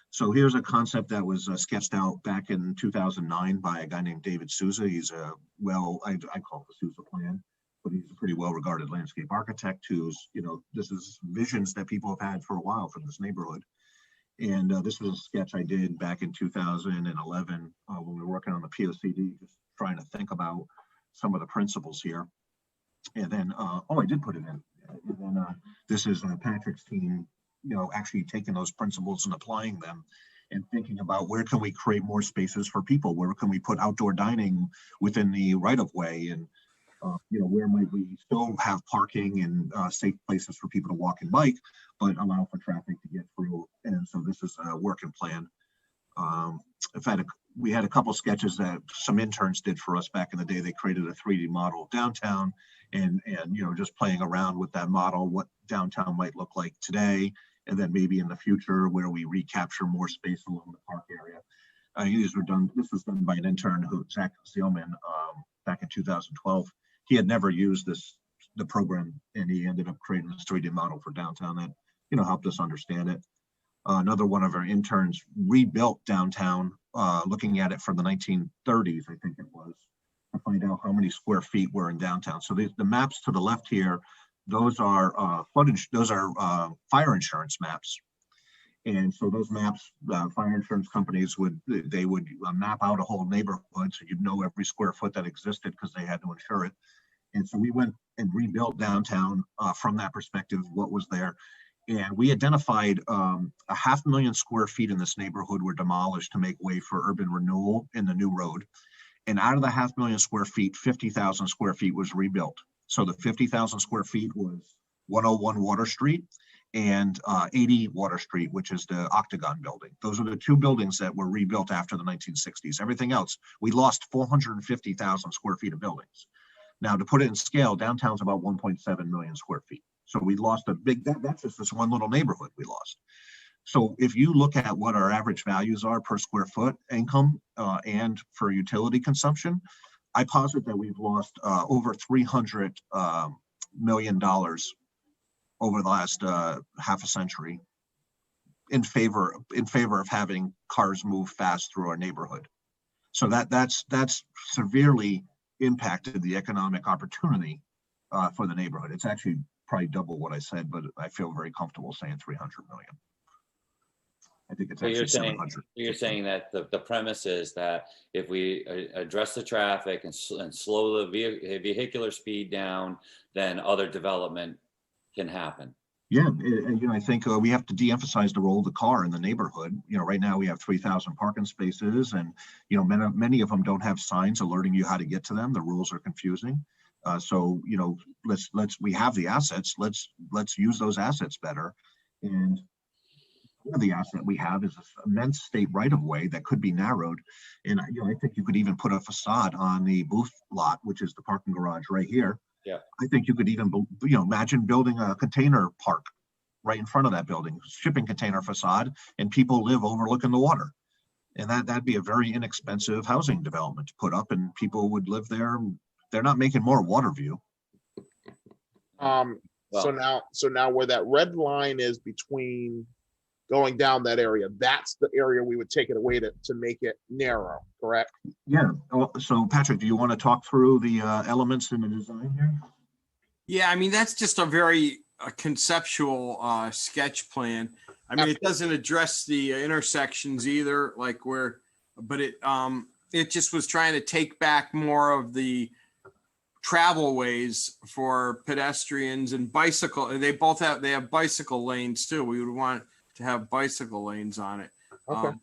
So here's a concept that was sketched out back in 2009 by a guy named David Souza. He's a, well, I call it the Souza plan, but he's a pretty well-regarded landscape architect who's, you know, this is visions that people have had for a while for this neighborhood. And this was a sketch I did back in 2011 when we were working on the POCD, just trying to think about some of the principles here. And then, oh, I did put it in. And then this is Patrick's team, you know, actually taking those principles and applying them and thinking about where can we create more spaces for people? Where can we put outdoor dining within the right of way? And, you know, where might we still have parking and safe places for people to walk and bike, but allow for traffic to get through? And so this is a working plan. In fact, we had a couple sketches that some interns did for us back in the day. They created a 3D model of downtown and you know, just playing around with that model, what downtown might look like today, and then maybe in the future where we recapture more space along the park area. These were done. This was done by an intern, Zach Zielman, back in 2012. He had never used the program, and he ended up creating this 3D model for downtown that, you know, helped us understand it. Another one of our interns rebuilt downtown, looking at it from the 1930s, I think it was, to find out how many square feet were in downtown. So the maps to the left here, those are fire insurance maps. And so those maps, fire insurance companies would map out a whole neighborhood, so you'd know every square foot that existed because they had to insure it. And so we went and rebuilt downtown from that perspective, what was there. And we identified 500,000 square feet in this neighborhood were demolished to make way for urban renewal in the new road. And out of the 500,000 square feet, 50,000 square feet was rebuilt. So the 50,000 square feet was 101 Water Street and 80 Water Street, which is the Octagon building. Those are the two buildings that were rebuilt after the 1960s. Everything else, we lost 450,000 square feet of buildings. Now, to put it in scale, downtown's about 1.7 million square feet. So we lost a big, that's just this one little neighborhood we lost. So if you look at what our average values are per square foot income and for utility consumption, I posit that we've lost over $300 million over the last half a century in favor of having cars move fast through our neighborhood. So that's severely impacted the economic opportunity for the neighborhood. It's actually probably double what I said, but I feel very comfortable saying 300 million. I think it's actually 700. You're saying that the premise is that if we address the traffic and slow the vehicular speed down, then other development can happen. Yeah, you know, I think we have to de-emphasize the role of the car in the neighborhood. You know, right now we have 3,000 parking spaces, and you know, many of them don't have signs alerting you how to get to them. The rules are confusing. So you know, we have the assets. Let's use those assets better. And the asset we have is this immense state right of way that could be narrowed. And you know, I think you could even put a facade on the booth lot, which is the parking garage right here. Yeah, I think you could even, you know, imagine building a container park right in front of that building, shipping container facade, and people live overlooking the water. And that'd be a very inexpensive housing development to put up, and people would live there. They're not making more water view. So now where that red line is between going down that area, that's the area we would take it away to make it narrow, correct? Yeah. So Patrick, do you want to talk through the elements in the design here? Yeah, I mean, that's just a very conceptual sketch plan. I mean, it doesn't address the intersections either, like but it just was trying to take back more of the travel ways for pedestrians and bicycle. They have bicycle lanes too. We would want to have bicycle lanes on it. Okay.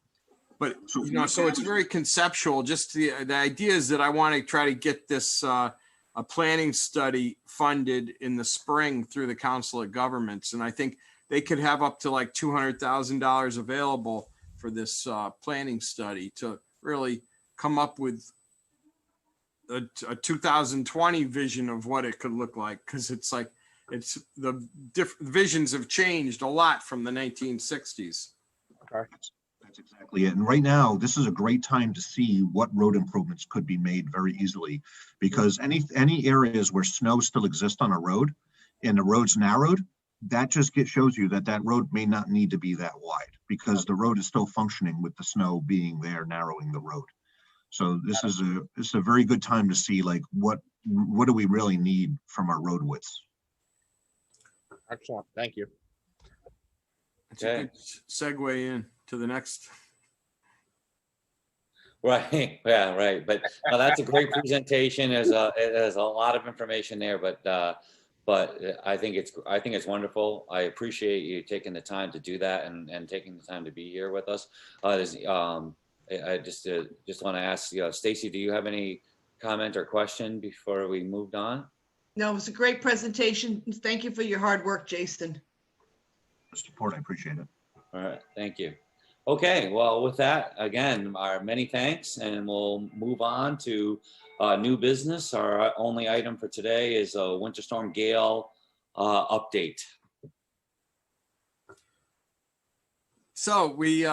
But you know, so it's very conceptual. Just the idea is that I want to try to get this a planning study funded in the spring through the Council of Governments, and I think they could have up to like $200,000 available for this planning study to really come up with a 2020 vision of what it could look like. Because it's like it's the visions have changed a lot from the 1960s. That's exactly it. And right now, this is a great time to see what road improvements could be made very easily, because any areas where snow still exists on a road and the road's narrowed, that just shows you that that road may not need to be that wide, because the road is still functioning with the snow being there, narrowing the road. So this is a very good time to see, like, what do we really need from our road widths. Excellent. Thank you. It's a good segue in to the next. Right, yeah, right. But no, that's a great presentation. There's a lot of information there, but I think it's wonderful. I appreciate you taking the time to do that and taking the time to be here with us. I just want to ask, Stacy, do you have any comment or question before we moved on? No, it was a great presentation. Thank you for your hard work, Jason. Support, I appreciate it. All right, thank you. Okay, well, with that, again, our many thanks, and we'll move on to new business. Our only item for today is a Winter Storm Gale update. So we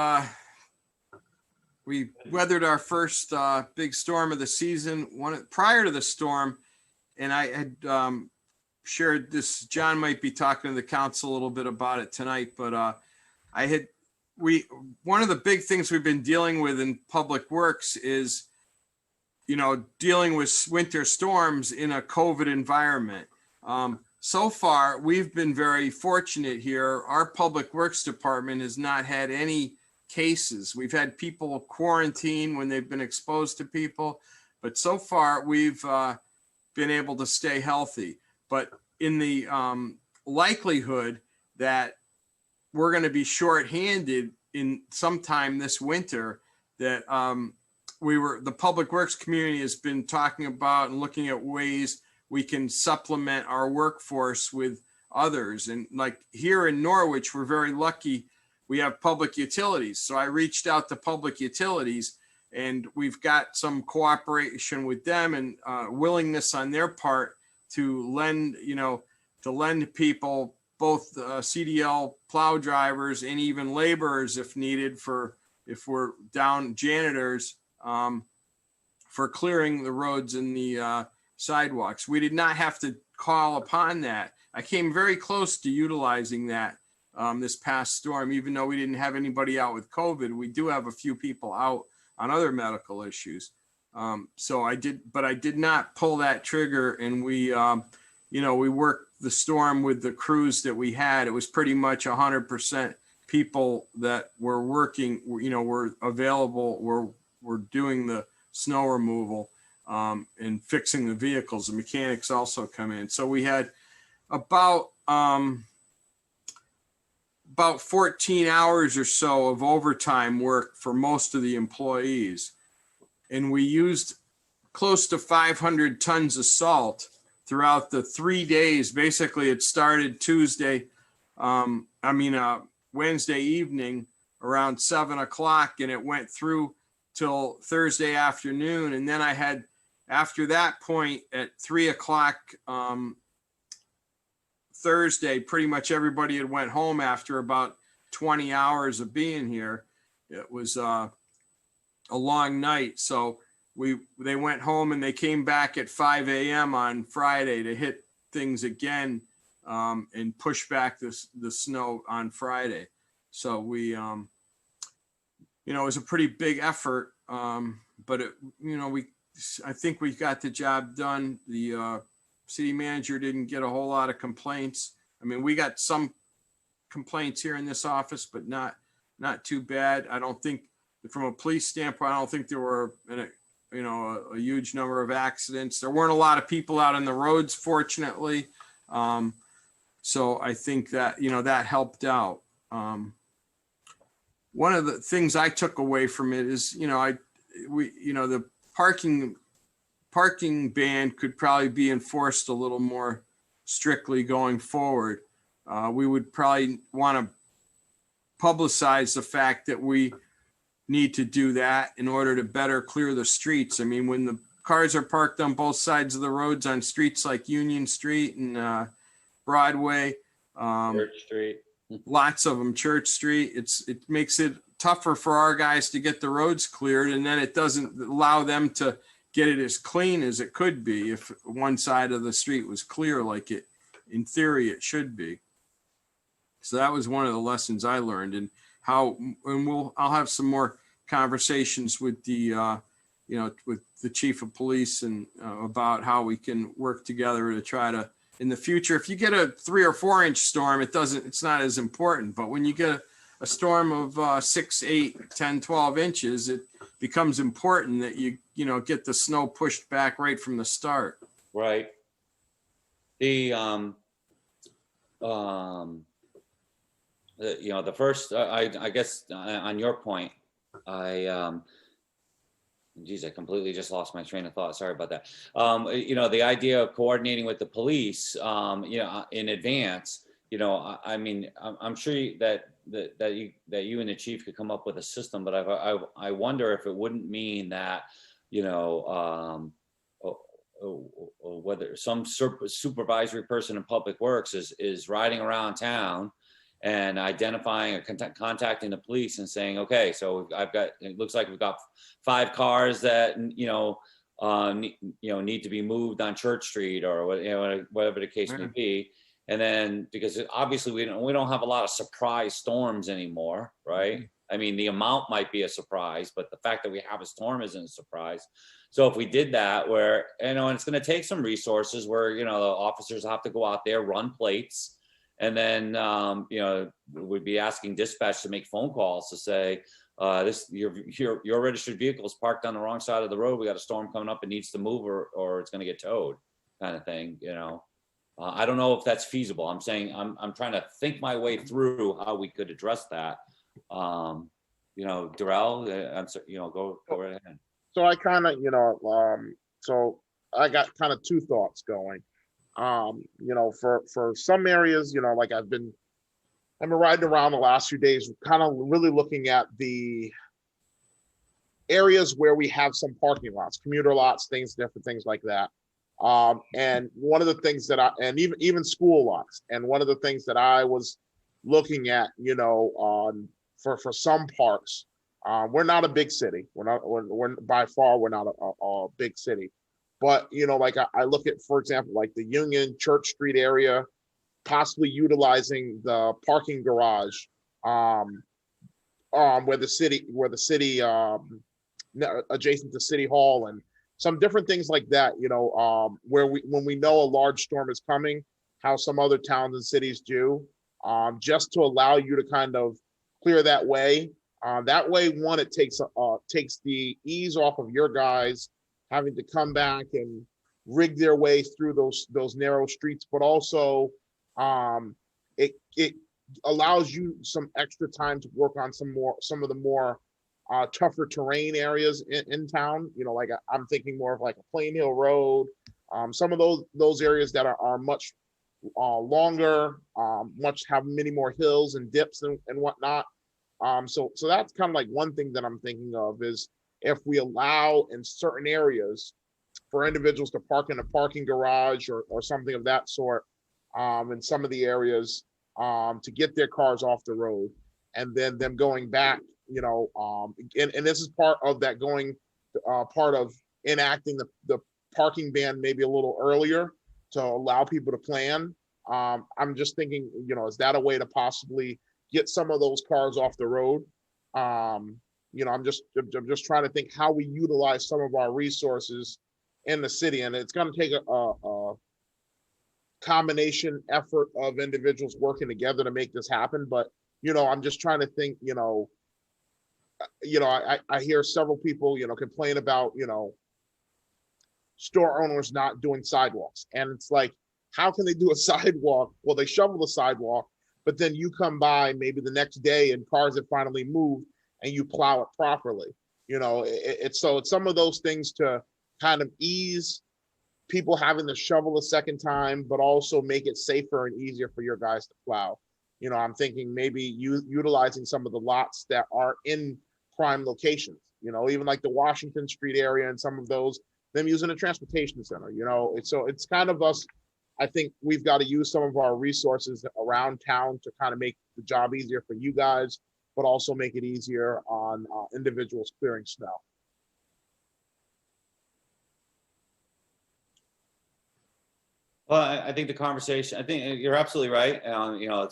weathered our first big storm of the season. Prior to the storm, and I had shared this. John might be talking to the council a little bit about it tonight, but one of the big things we've been dealing with in public works is, dealing with winter storms in a COVID environment. So far, we've been very fortunate here. Our public works department has not had any cases. We've had people quarantine when they've been exposed to people, but so far we've been able to stay healthy. But in the likelihood that we're going to be shorthanded in sometime this winter, that the public works community has been talking about and looking at ways we can supplement our workforce with others. And like here in Norwich, we're very lucky. We have public utilities. So I reached out to public utilities, and we've got some cooperation with them and willingness on their part to lend people, both CDL plow drivers and even laborers if needed, if we're down janitors, for clearing the roads and the sidewalks. We did not have to call upon that. I came very close to utilizing that this past storm, even though we didn't have anybody out with COVID. We do have a few people out on other medical issues. So I did not pull that trigger, and we worked the storm with the crews that we had. It was pretty much 100% people that were working, were available, were doing the snow removal and fixing the vehicles. The mechanics also come in. So we had about 14 hours or so of overtime work for most of the employees. And we used close to 500 tons of salt throughout the 3 days. Basically, it started Wednesday evening around 7 o'clock, and it went through till Thursday afternoon. And then I had, after that point at 3 o'clock Thursday, pretty much everybody had went home after about 20 hours of being here. It was a long night. So they went home, and they came back at 5 a.m. on Friday to hit things again and push back the snow on Friday. So we, it was a pretty big effort, but I think we got the job done. The city manager didn't get a whole lot of complaints. I mean, we got some complaints here in this office, but not too bad. I don't think, from a police standpoint, I don't think there were a huge number of accidents. There weren't a lot of people out on the roads, fortunately. So I think that, that helped out. One of the things I took away from it is, the parking ban could probably be enforced a little more strictly going forward. We would probably want to publicize the fact that we need to do that in order to better clear the streets. I mean, when the cars are parked on both sides of the roads on streets like Union Street and Broadway. Church Street. Lots of them, Church Street. It makes it tougher for our guys to get the roads cleared, and then it doesn't allow them to get it as clean as it could be if one side of the street was clear like it, in theory, it should be. So that was one of the lessons I learned, and I'll have some more conversations with the, with the chief of police and about how we can work together to try to, in the future, if you get a 3 or 4 inch storm, it's not as important, but when you get a storm of 6, 8, 10, 12 inches, it becomes important that you get the snow pushed back right from the start. Right. The the first, I guess on your point, geez, I completely just lost my train of thought. Sorry about that. The idea of coordinating with the police, in advance, I mean, I'm sure that you and the chief could come up with a system, but I wonder if it wouldn't mean that, whether some supervisory person in public works is riding around town and identifying or contacting the police and saying, okay, so it looks like we've got 5 cars that, need to be moved on Church Street or whatever the case may be. And then, because obviously we don't have a lot of surprise storms anymore, right? Mm-hmm. I mean, the amount might be a surprise, but the fact that we have a storm isn't a surprise. So if we did that, where, and it's going to take some resources where, the officers have to go out there, run plates, and then, we'd be asking dispatch to make phone calls to say, your registered vehicle is parked on the wrong side of the road. We got a storm coming up. It needs to move or it's going to get towed, kind of thing, I don't know if that's feasible. I'm saying I'm trying to think my way through how we could address that. Darrell, I'm sorry, go right ahead. So I kind of, so I got kind of 2 thoughts going. For some areas, like I've been riding around the last few days, kind of really looking at the areas where we have some parking lots, commuter lots, different things like that. And one of the things that and even school lots, and one of the things that I was looking at, for some parks, we're not a big city. We're by far, we're not a big city, but, like I look at, for example, like the Union Church Street area, possibly utilizing the parking garage, where the city, adjacent to City Hall, and some different things like that, where when we know a large storm is coming, how some other towns and cities do, just to allow you to kind of clear that way. That way, one, it takes the ease off of your guys having to come back and rig their way through those narrow streets, but also it allows you some extra time to work on some of the more tougher terrain areas in town. Like I'm thinking more of like a Plain Hill Road, some of those areas that are much longer, have many more hills and dips and whatnot. So that's kind of like one thing that I'm thinking of, is if we allow in certain areas for individuals to park in a parking garage or something of that sort, in some of the areas, to get their cars off the road, and then them going back, and this is part of that part of enacting the parking ban maybe a little earlier to allow people to plan. I'm just thinking, is that a way to possibly get some of those cars off the road? I'm just trying to think how we utilize some of our resources in the city, and it's going to take a combination effort of individuals working together to make this happen. But I'm just trying to think. I hear several people complain about store owners not doing sidewalks, and it's like, how can they do a sidewalk? Well, they shovel the sidewalk, but then you come by maybe the next day and cars have finally moved and you plow it properly. It's some of those things to kind of ease people having to shovel a second time, but also make it safer and easier for your guys to plow. I'm thinking maybe utilizing some of the lots that are in prime locations, even like the Washington Street area and some of those, them using a transportation center, it's kind of us I think we've got to use some of our resources around town to kind of make the job easier for you guys, but also make it easier on individuals clearing snow. Well, I think the conversation, I think you're absolutely right. You know,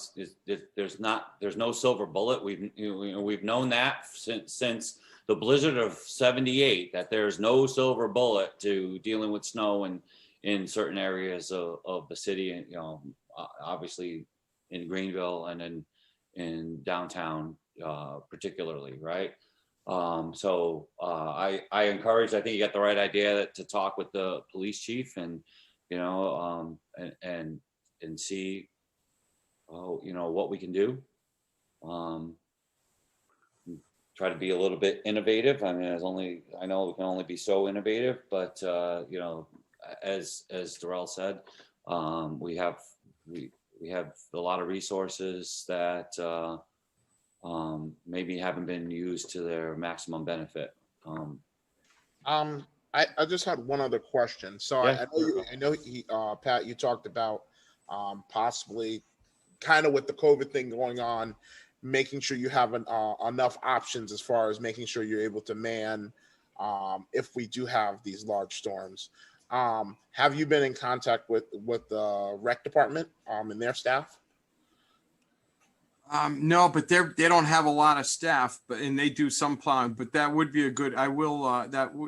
there's no silver bullet. We've known that since the blizzard of '78, that there's no silver bullet to dealing with snow and in certain areas of the city, and you know, obviously in Greenville and in downtown, particularly, right? So I encourage. I think you got the right idea to talk with the police chief and you know, and see, you know, what we can do. Try to be a little bit innovative. I mean, I know we can only be so innovative, but you know, as Darrell said, we have a lot of resources that maybe haven't been used to their maximum benefit. I just had one other question. So Yeah. I know Pat, you talked about possibly kind of with the COVID thing going on, making sure you have enough options as far as making sure you're able to man if we do have these large storms. Have you been in contact with the rec department and their staff? No, but they don't have a lot of staff, and they do some plowing, but that would be a good,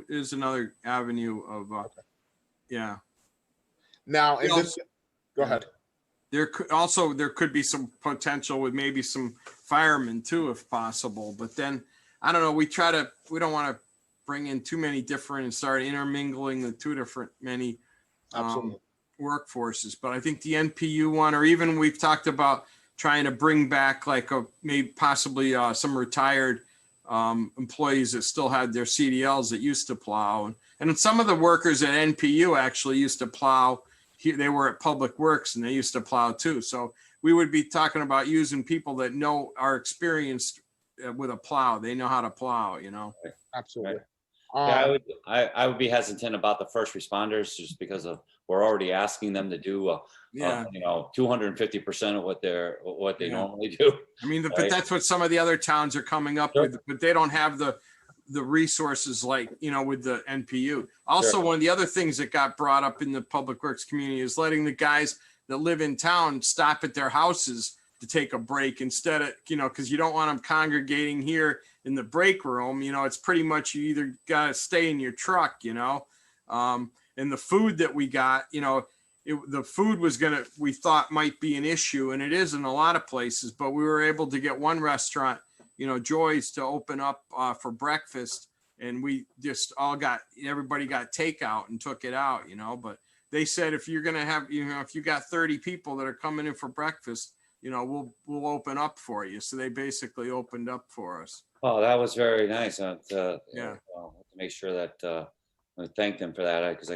is another avenue of, Okay. Yeah. Now, and You know, this, go ahead. There could be some potential with maybe some firemen too, if possible, but then, I don't know, we don't want to bring in too many different and start intermingling the many Absolutely. workforces, but I think the NPU one, or even we've talked about trying to bring back like maybe possibly some retired employees that still had their CDLs that used to plow. And some of the workers at NPU actually used to plow. They were at Public Works and they used to plow too. So we would be talking about using people that are experienced with a plow. They know how to plow, you know? Absolutely. Yeah, I would be hesitant about the first responders just because we're already asking them to do you know, 250% of what they normally do. I mean, right? but that's what some of the other towns are coming up with, but they don't have the resources like, you know, with the NPU. Also, one of the other things that got brought up in the Public Works community is letting the guys that live in town stop at their houses to take a break instead of, you know, because you don't want them congregating here in the break room. You know, it's pretty much you either got to stay in your truck, you know. And the food that we got, you know, the food we thought might be an issue, and it is in a lot of places, but we were able to get one restaurant, you know, Joy's, to open up for breakfast, and we just everybody got takeout and took it out, you know. But they said if you're gonna have, you know, if you got 30 people that are coming in for breakfast, you know, we'll open up for you. So they basically opened up for us. Oh, that was very nice. Yeah. To make sure that I thank them for that because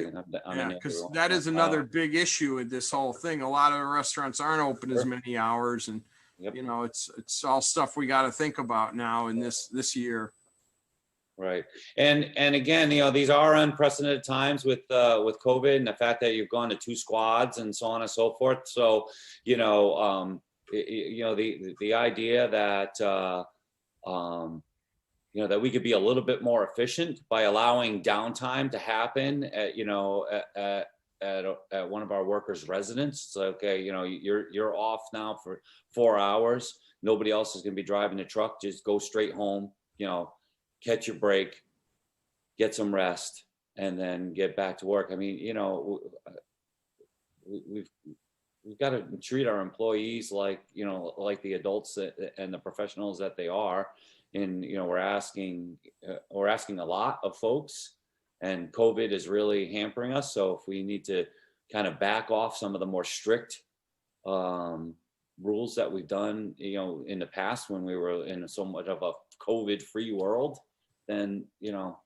that is another big issue with this whole thing. A lot of the restaurants aren't open as many hours, and you know, it's all stuff we got to think about now in this year. Right, and again, you know, these are unprecedented times with COVID and the fact that you've gone to 2 squads and so on and so forth. So, you know, the idea that you know, that we could be a little bit more efficient by allowing downtime to happen at, you know, at one of our workers' residence. It's like, okay, you know, you're off now for 4 hours. Nobody else is going to be driving the truck. Just go straight home, you know, catch your break, get some rest, and then get back to work. I mean, you know, we've got to treat our employees like, you know, like the adults and the professionals that they are. And, you know, we're asking a lot of folks, and COVID is really hampering us. So if we need to kind of back off some of the more strict rules that we've done, you know, in the past when we were in so much of a COVID-free world, then, you know,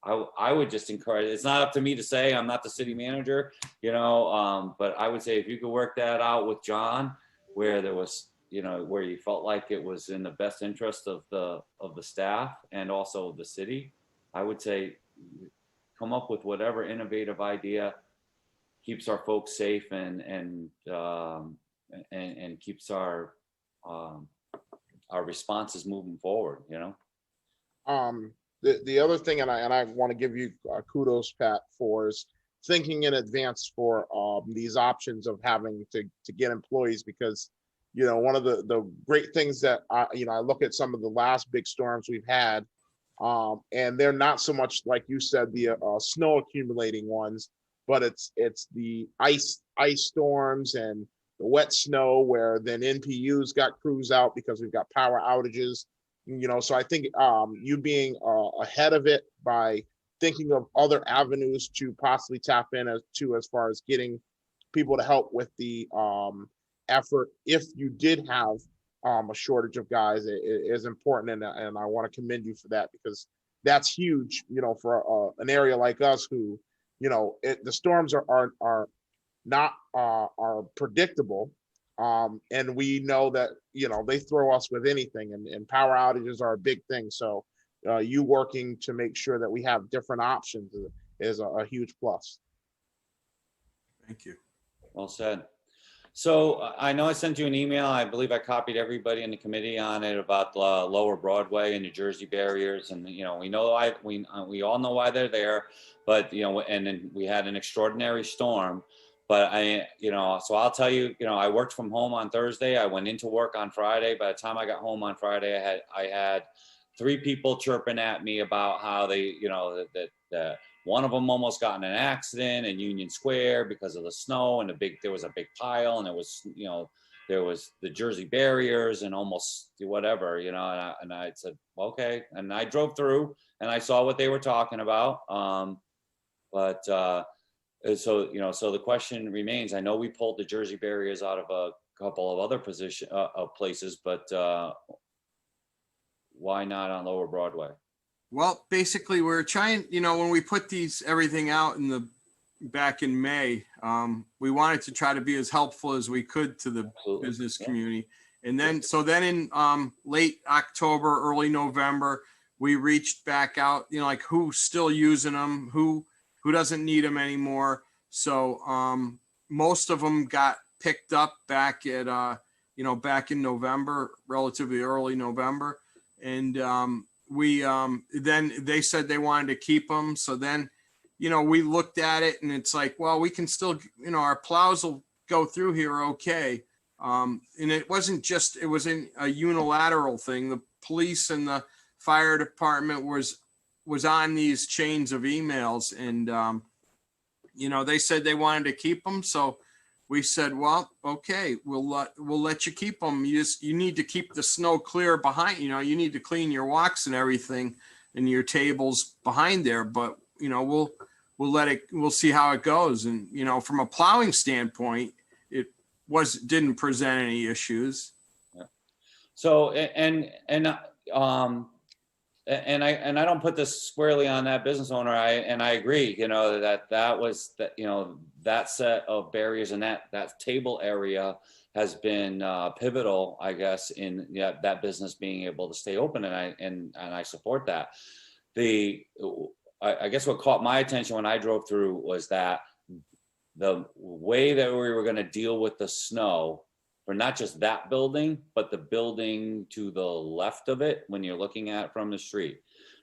I would just encourage, it's not up to me to say, I'm not the city manager, you know, but I would say if you could work that out with John, where there was, you know, where you felt like it was in the best interest of the staff and also the city, I would say come up with whatever innovative idea keeps our folks safe and keeps our responses moving forward, you know? The other thing, and I want to give you kudos, Pat, for is thinking in advance for these options of having to get employees, because one of the great things that I look at some of the last big storms we've had, and they're not so much like you said the snow accumulating ones, but it's the ice storms and the wet snow where then NPU's got crews out because we've got power outages. So I think you being ahead of it by thinking of other avenues to possibly tap in as far as getting people to help with the effort if you did have a shortage of guys is important, and I want to commend you for that, because that's huge, for an area like us who, the storms are not are predictable. And we know that, they throw us with anything, and power outages are a big thing. So you working to make sure that we have different options is a huge plus. Thank you. Well said. So I know I sent you an email. I believe I copied everybody in the committee on it about the Lower Broadway and New Jersey barriers. And, we know we all know why they're there, but, and then we had an extraordinary storm. But so I'll tell you, I worked from home on Thursday. I went into work on Friday. By the time I got home on Friday, I had 3 people chirping at me about how they, that one of them almost got in an accident in Union Square because of the snow, and there was a big pile, and it was, there was the Jersey barriers and almost whatever, and I said, okay. And I drove through and I saw what they were talking about. So the question remains, I know we pulled the Jersey barriers out of a couple of other places, but why not on Lower Broadway? Well, basically we're trying, when we put everything out back in May, we wanted to try to be as helpful as we could to the Absolutely. business Yeah. community. And then in late October, early November, we reached back out, like who's still using them, who doesn't need them anymore. So most of them got picked up back at, back in November, relatively early November. And then they said they wanted to keep them. So then, we looked at it and it's like, well, we can still, our plows will go through here. Okay. And it wasn't it wasn't a unilateral thing. The police and the fire department was on these chains of emails, and, they said they wanted to keep them. So we said, well, okay, we'll let you keep them. You need to keep the snow clear behind, you need to clean your walks and everything and your tables behind there. But, we'll see how it goes. And, from a plowing standpoint, it didn't present any issues. Yeah. So, and I don't put this squarely on that business owner. I agree, that set of barriers and that table area has been pivotal, I guess, in that business being able to stay open, and I support that. I guess what caught my attention when I drove through was that the way that we were going to deal with the snow for not just that building, but the building to the left of it when you're looking at it from the street.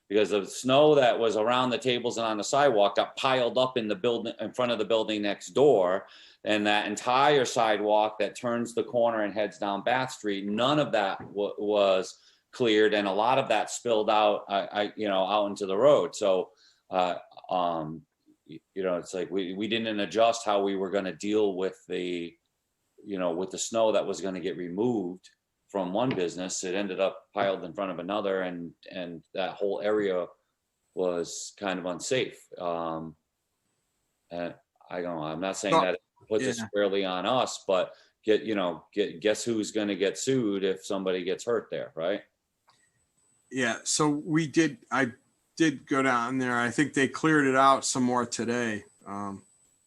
Because the snow that was around the tables and on the sidewalk got piled up in the building in front of the building next door. And that entire sidewalk that turns the corner and heads down Bath Street, none of that was cleared. And a lot of that spilled out, out into the road. So, it's like we didn't adjust how we were going to deal with the snow that was going to get removed from one business. It ended up piled in front of another, and that whole area was kind of unsafe. And I don't know, I'm not saying that it puts it squarely on us, but guess who's going to get sued if somebody gets hurt there, right? Yeah. So I did go down there. I think they cleared it out some more today.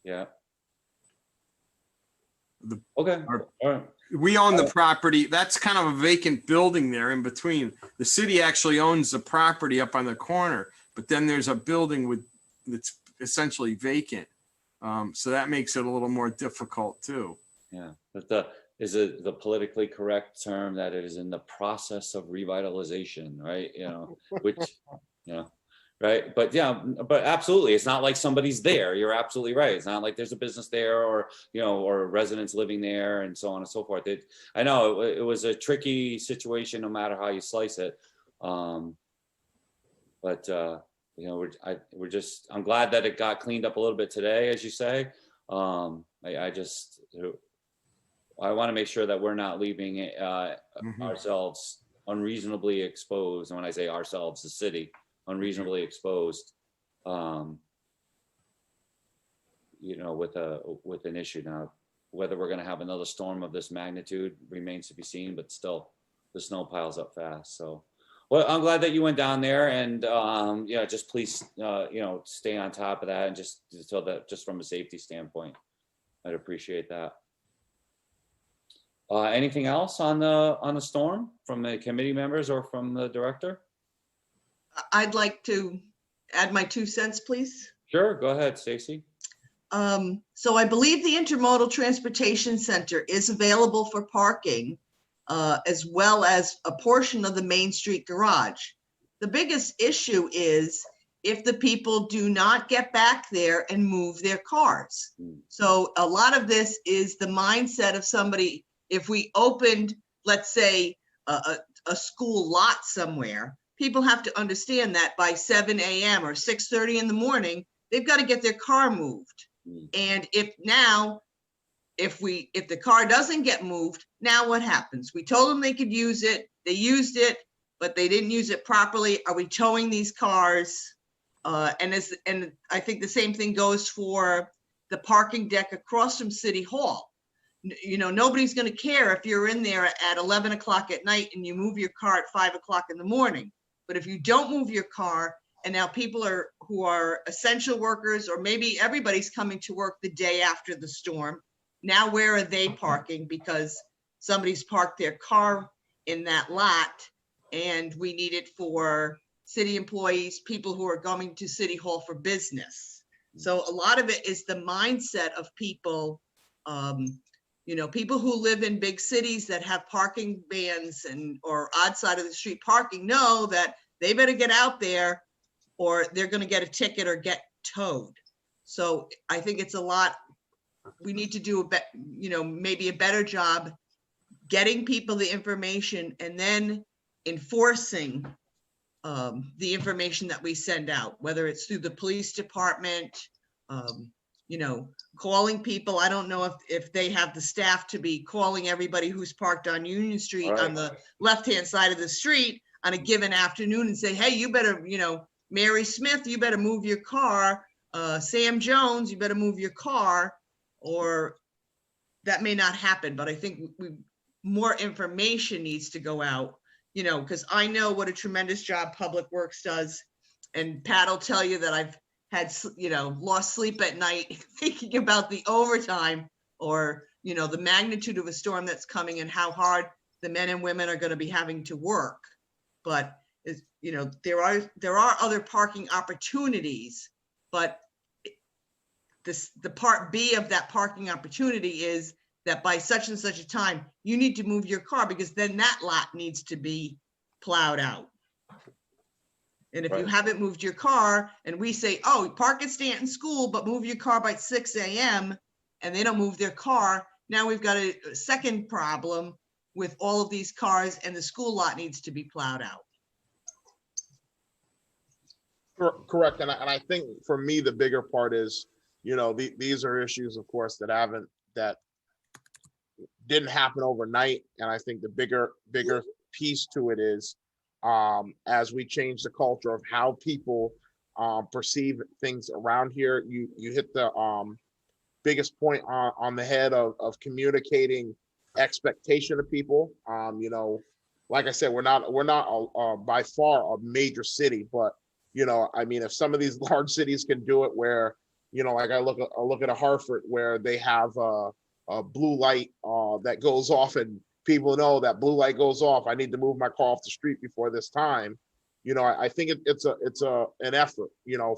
Yeah. Okay. All right. We own the property. That's kind of a vacant building there in between. The city actually owns the property up on the corner, but then there's a building that's essentially vacant. So that makes it a little more difficult too. Yeah, but is it the politically correct term that it is in the process of revitalization, right? Which, you know, right? But yeah, but absolutely, it's not like somebody's there. You're absolutely right. It's not like there's a business there, or or residents living there, and so on and so forth. I know it was a tricky situation, no matter how you slice it. But I'm glad that it got cleaned up a little bit today, as you say. I want to make sure that we're not leaving ourselves unreasonably exposed. And when I say ourselves, the city, unreasonably exposed, with an issue. Now, whether we're going to have another storm of this magnitude remains to be seen, but still, the snow piles up fast. So, well, I'm glad that you went down there, and just please, stay on top of that, and just so that, just from a safety standpoint, I'd appreciate that. Anything else on the storm from the committee members or from the director? I'd like to add my 2 cents, please. Sure, go ahead, Stacy. So I believe the Intermodal Transportation Center is available for parking, as well as a portion of the Main Street Garage. The biggest issue is if the people do not get back there and move their cars. So a lot of this is the mindset of somebody. If we opened, let's say, a school lot somewhere, people have to understand that by 7 a.m. or 6:30 in the morning, they've got to get their car moved. And if the car doesn't get moved, now what happens? We told them they could use it. They used it, but they didn't use it properly. Are we towing these cars? And I think the same thing goes for the parking deck across from City Hall. Nobody's going to care if you're in there at 11 o'clock at night and you move your car at 5 o'clock in the morning. But if you don't move your car, and now people who are essential workers, or maybe everybody's coming to work the day after the storm, now where are they parking? Because somebody's parked their car in that lot, and we need it for city employees, people who are going to City Hall for business. So a lot of it is the mindset of people, people who live in big cities that have parking bans or odd side of the street parking know that they better get out there or they're going to get a ticket or get towed. So I think it's a lot. We need to do maybe a better job getting people the information and then enforcing the information that we send out, whether it's through the police department, calling people. I don't know if they have the staff to be calling everybody who's parked on Union Street on the left-hand side of the street on a given afternoon and say, hey, you better, Mary Smith, you better move your car. Sam Jones, you better move your car. Or that may not happen, but I think more information needs to go out, because I know what a tremendous job Public Works does. And Pat will tell you that I've had, lost sleep at night thinking about the overtime or, the magnitude of a storm that's coming and how hard the men and women are going to be having to work. But, there are other parking opportunities, but the part B of that parking opportunity is that by such and such a time, you need to move your car because then that lot needs to be plowed out. And if you haven't moved your car and we say, oh, park at Stanton School, but move your car by 6 a.m. and they don't move their car, now we've got a second problem with all of these cars and the school lot needs to be plowed out. Correct. And I think for me, the bigger part is, these are issues, of course, that didn't happen overnight. And I think the bigger piece to it is, as we change the culture of how people perceive things around here, you hit the biggest point on the head of communicating expectation of people. Like I said, we're not by far a major city, but if some of these large cities can do it, where like I look at a Hartford where they have a blue light that goes off, and people know that blue light goes off. I need to move my car off the street before this time. I think it's an effort,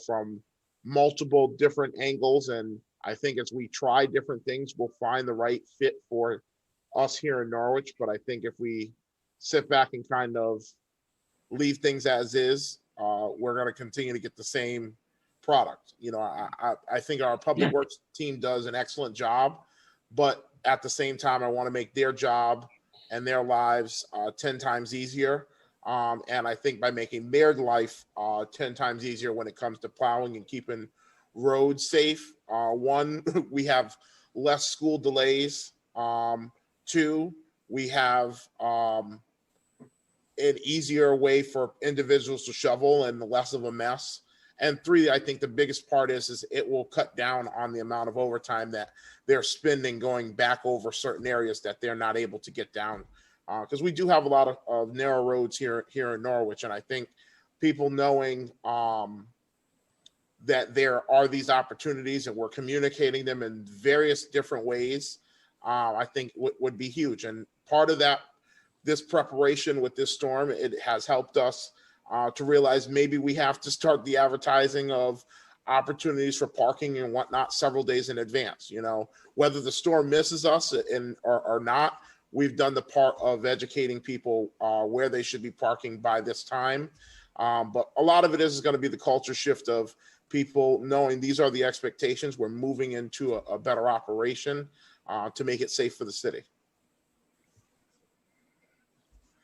from multiple different angles, and I think as we try different things, we'll find the right fit for us here in Norwich. But I think if we sit back and kind of leave things as is, we're going to continue to get the same product. You know, I think our public works team does an excellent job, but at the same time, I want to make their job and their lives 10 times easier. And I think by making their life 10 times easier when it comes to plowing and keeping roads safe, one, we have less school delays. Two, we have an easier way for individuals to shovel and less of a mess. And three, I think the biggest part is it will cut down on the amount of overtime that they're spending going back over certain areas that they're not able to get down. Because we do have a lot of narrow roads here in Norwich. And I think people knowing that there are these opportunities and we're communicating them in various different ways, I think would be huge. And part of that, this preparation with this storm, it has helped us to realize maybe we have to start the advertising of opportunities for parking and whatnot several days in advance. You know, whether the storm misses us or not, we've done the part of educating people where they should be parking by this time. But a lot of it is going to be the culture shift of people knowing these are the expectations. We're moving into a better operation to make it safe for the city.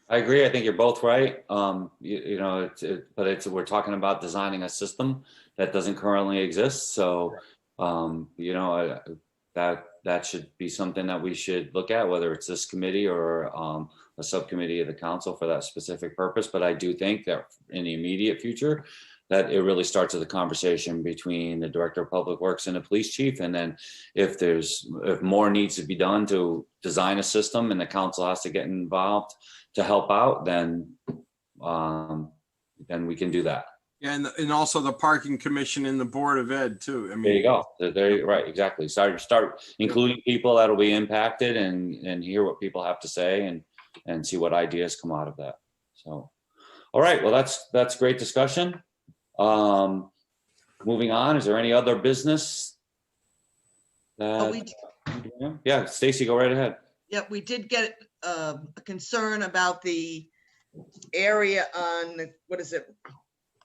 I agree. I think you're both right. You know, we're talking about designing a system that doesn't currently exist. So, you know, that should be something that we should look at, whether it's this committee or a subcommittee of the council for that specific purpose. But I do think that in the immediate future, that it really starts with a conversation between the director of public works and the police chief. And then if more needs to be done to design a system and the council has to get involved to help out, then we can do that. Yeah, and also the parking commission and the board of ed too. I mean, There you go. There, right, exactly. Start including people that'll be impacted and hear what people have to say and see what ideas come out of that. So, all right, well, that's great discussion. Moving on, is there any other business? Yeah, Stacy, go right ahead. Yeah, we did get a concern about the area on, what is it,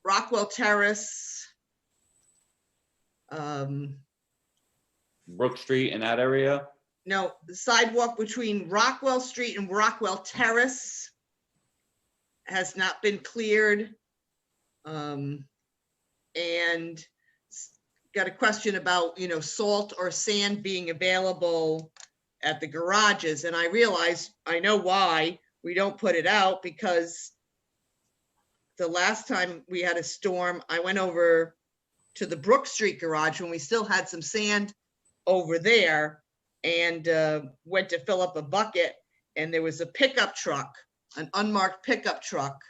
Rockwell Terrace. Brook Street in that area? No, the sidewalk between Rockwell Street and Rockwell Terrace has not been cleared. And got a question about, you know, salt or sand being available at the garages. And I realized, I know why we don't put it out, because the last time we had a storm, I went over to the Brook Street garage when we still had some sand over there, and went to fill up a bucket, and there was a pickup truck, an unmarked pickup truck.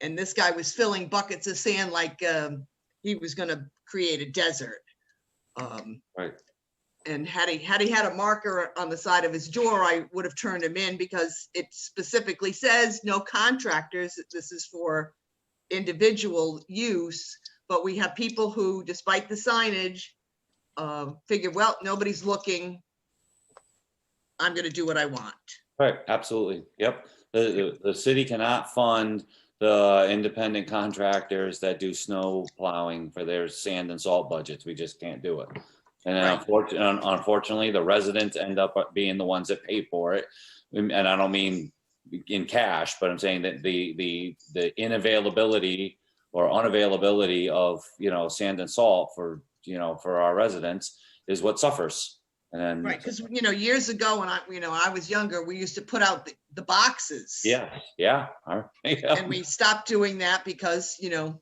And this guy was filling buckets of sand like he was going to create a desert. Right. And had he had a marker on the side of his door, I would have turned him in, because it specifically says no contractors. This is for individual use. But we have people who, despite the signage, figure, well, nobody's looking, I'm going to do what I want. Right, absolutely. Yep. The city cannot fund the independent contractors that do snow plowing for their sand and salt budgets. We just can't do it. And then unfortunately, the residents end up being the ones that pay for it. And I don't mean in cash, but I'm saying that the inavailability or unavailability of, you know, sand and salt for, you know, for our residents is what suffers. And then, right, because, you know, years ago when I was younger, we used to put out the boxes. Yeah. And we stopped doing that because, you know,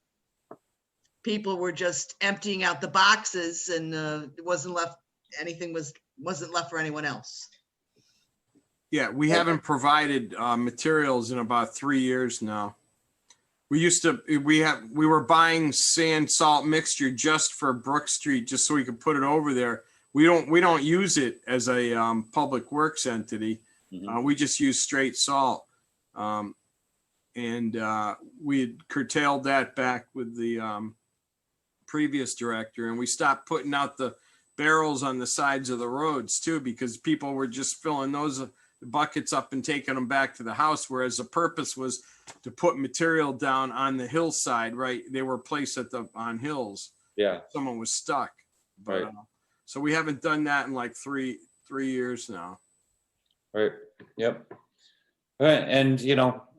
people were just emptying out the boxes, and it wasn't left for anyone else. yeah, we haven't provided materials in about 3 years now. We were buying sand salt mixture just for Brook Street, just so we could put it over there. We don't use it as a public works entity. Mhm. We just use straight salt. And we had curtailed that back with the previous director, and we stopped putting out the barrels on the sides of the roads too, because people were just filling those buckets up and taking them back to the house, whereas the purpose was to put material down on the hillside, right? They were placed on hills. Yeah, Someone was stuck. But, right, so we haven't done that in like three years now. right, yep. Right, and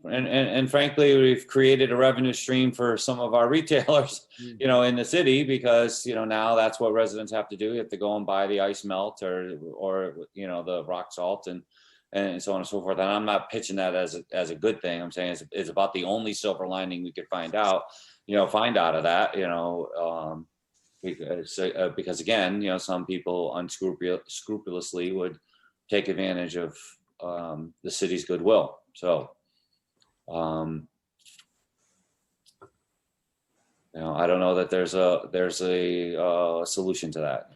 and frankly, we've created a revenue stream for some of our retailers, in the city, because, now that's what residents have to do. You have to go and buy the ice melt or the rock salt and so on and so forth. And I'm not pitching that as a good thing. I'm saying it's about the only silver lining we could find out of that, because again, some people unscrupulously would take advantage of the city's goodwill. So, I don't know that there's a solution to that,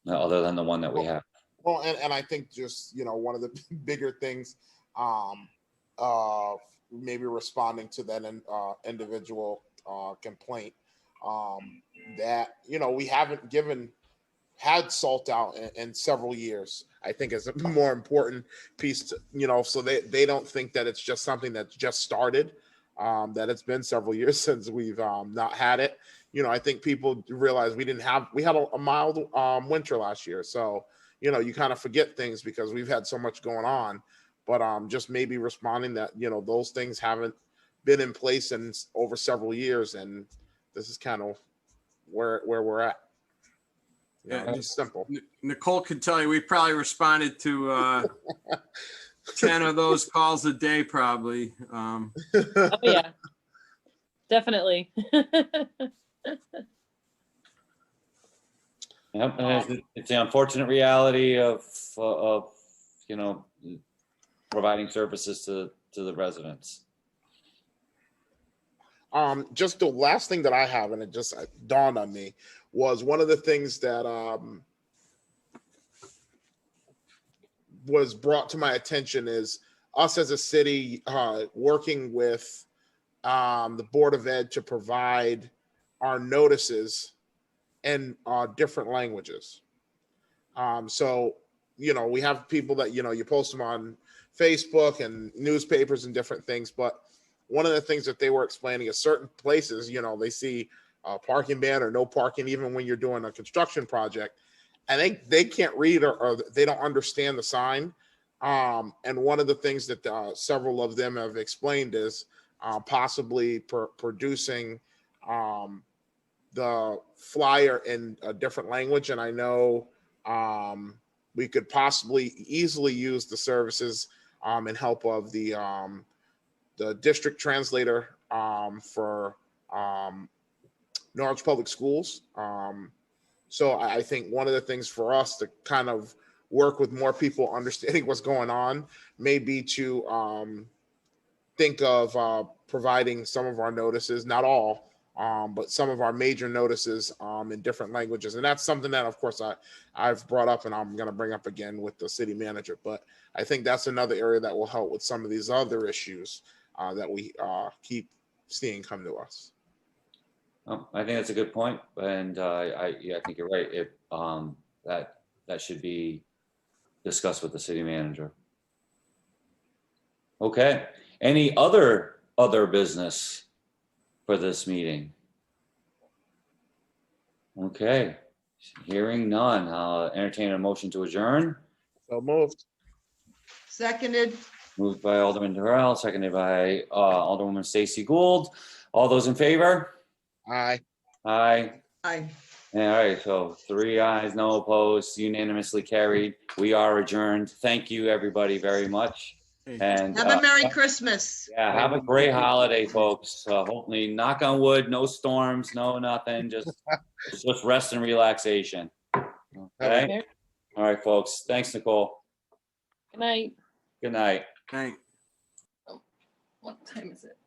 other than the one that we have. Well, and I think just, one of the bigger things, maybe responding to that individual complaint, that, we haven't had salt out in several years, I think is a more important piece to, so they don't think that it's just something that's just started, that it's been several years since we've not had it. I think people realize we had a mild winter last year. So, you kind of forget things because we've had so much going on, but just maybe responding that, those things haven't been in place in over several years. And this is kind of where we're at. It's simple. Nicole could tell you, we probably responded to 10 of those calls a day, probably. Oh, yeah, definitely. Yep, and it's the unfortunate reality of providing services to the residents. Just the last thing that I have, and it just dawned on me, was one of the things that was brought to my attention is us as a city working with the Board of Ed to provide our notices in different languages. So, we have people that, you post them on Facebook and newspapers and different things. But one of the things that they were explaining is certain places, they see a parking ban or no parking, even when you're doing a construction project, and they can't read or they don't understand the sign. And one of the things that several of them have explained is possibly producing the flyer in a different language. And I know we could possibly easily use the services and help of the district translator for Norwich Public Schools. So I think one of the things for us to kind of work with more people understanding what's going on may be to think of providing some of our notices, not all, but some of our major notices in different languages. And that's something that, of course, I've brought up and I'm going to bring up again with the city manager. But I think that's another area that will help with some of these other issues that we keep seeing come to us. I think that's a good point, and I think you're right. That should be discussed with the city manager. Okay. Any other business for this meeting? Okay. Hearing none, I'll entertain a motion to adjourn. So moved. Seconded. Moved by Alderman Terrell, seconded by Alderwoman Stacey Gould. All those in favor? Aye. Aye. Aye. All right, so 3 ayes, no opposed, unanimously carried. We are adjourned. Thank you, everybody, very much. And Have a Merry Christmas. yeah, have a great holiday, folks. Hopefully, knock on wood, no storms, no nothing, just rest and relaxation. Okay. All right, folks. Thanks, Nicole. Good night. Good night. Thanks. What time is it?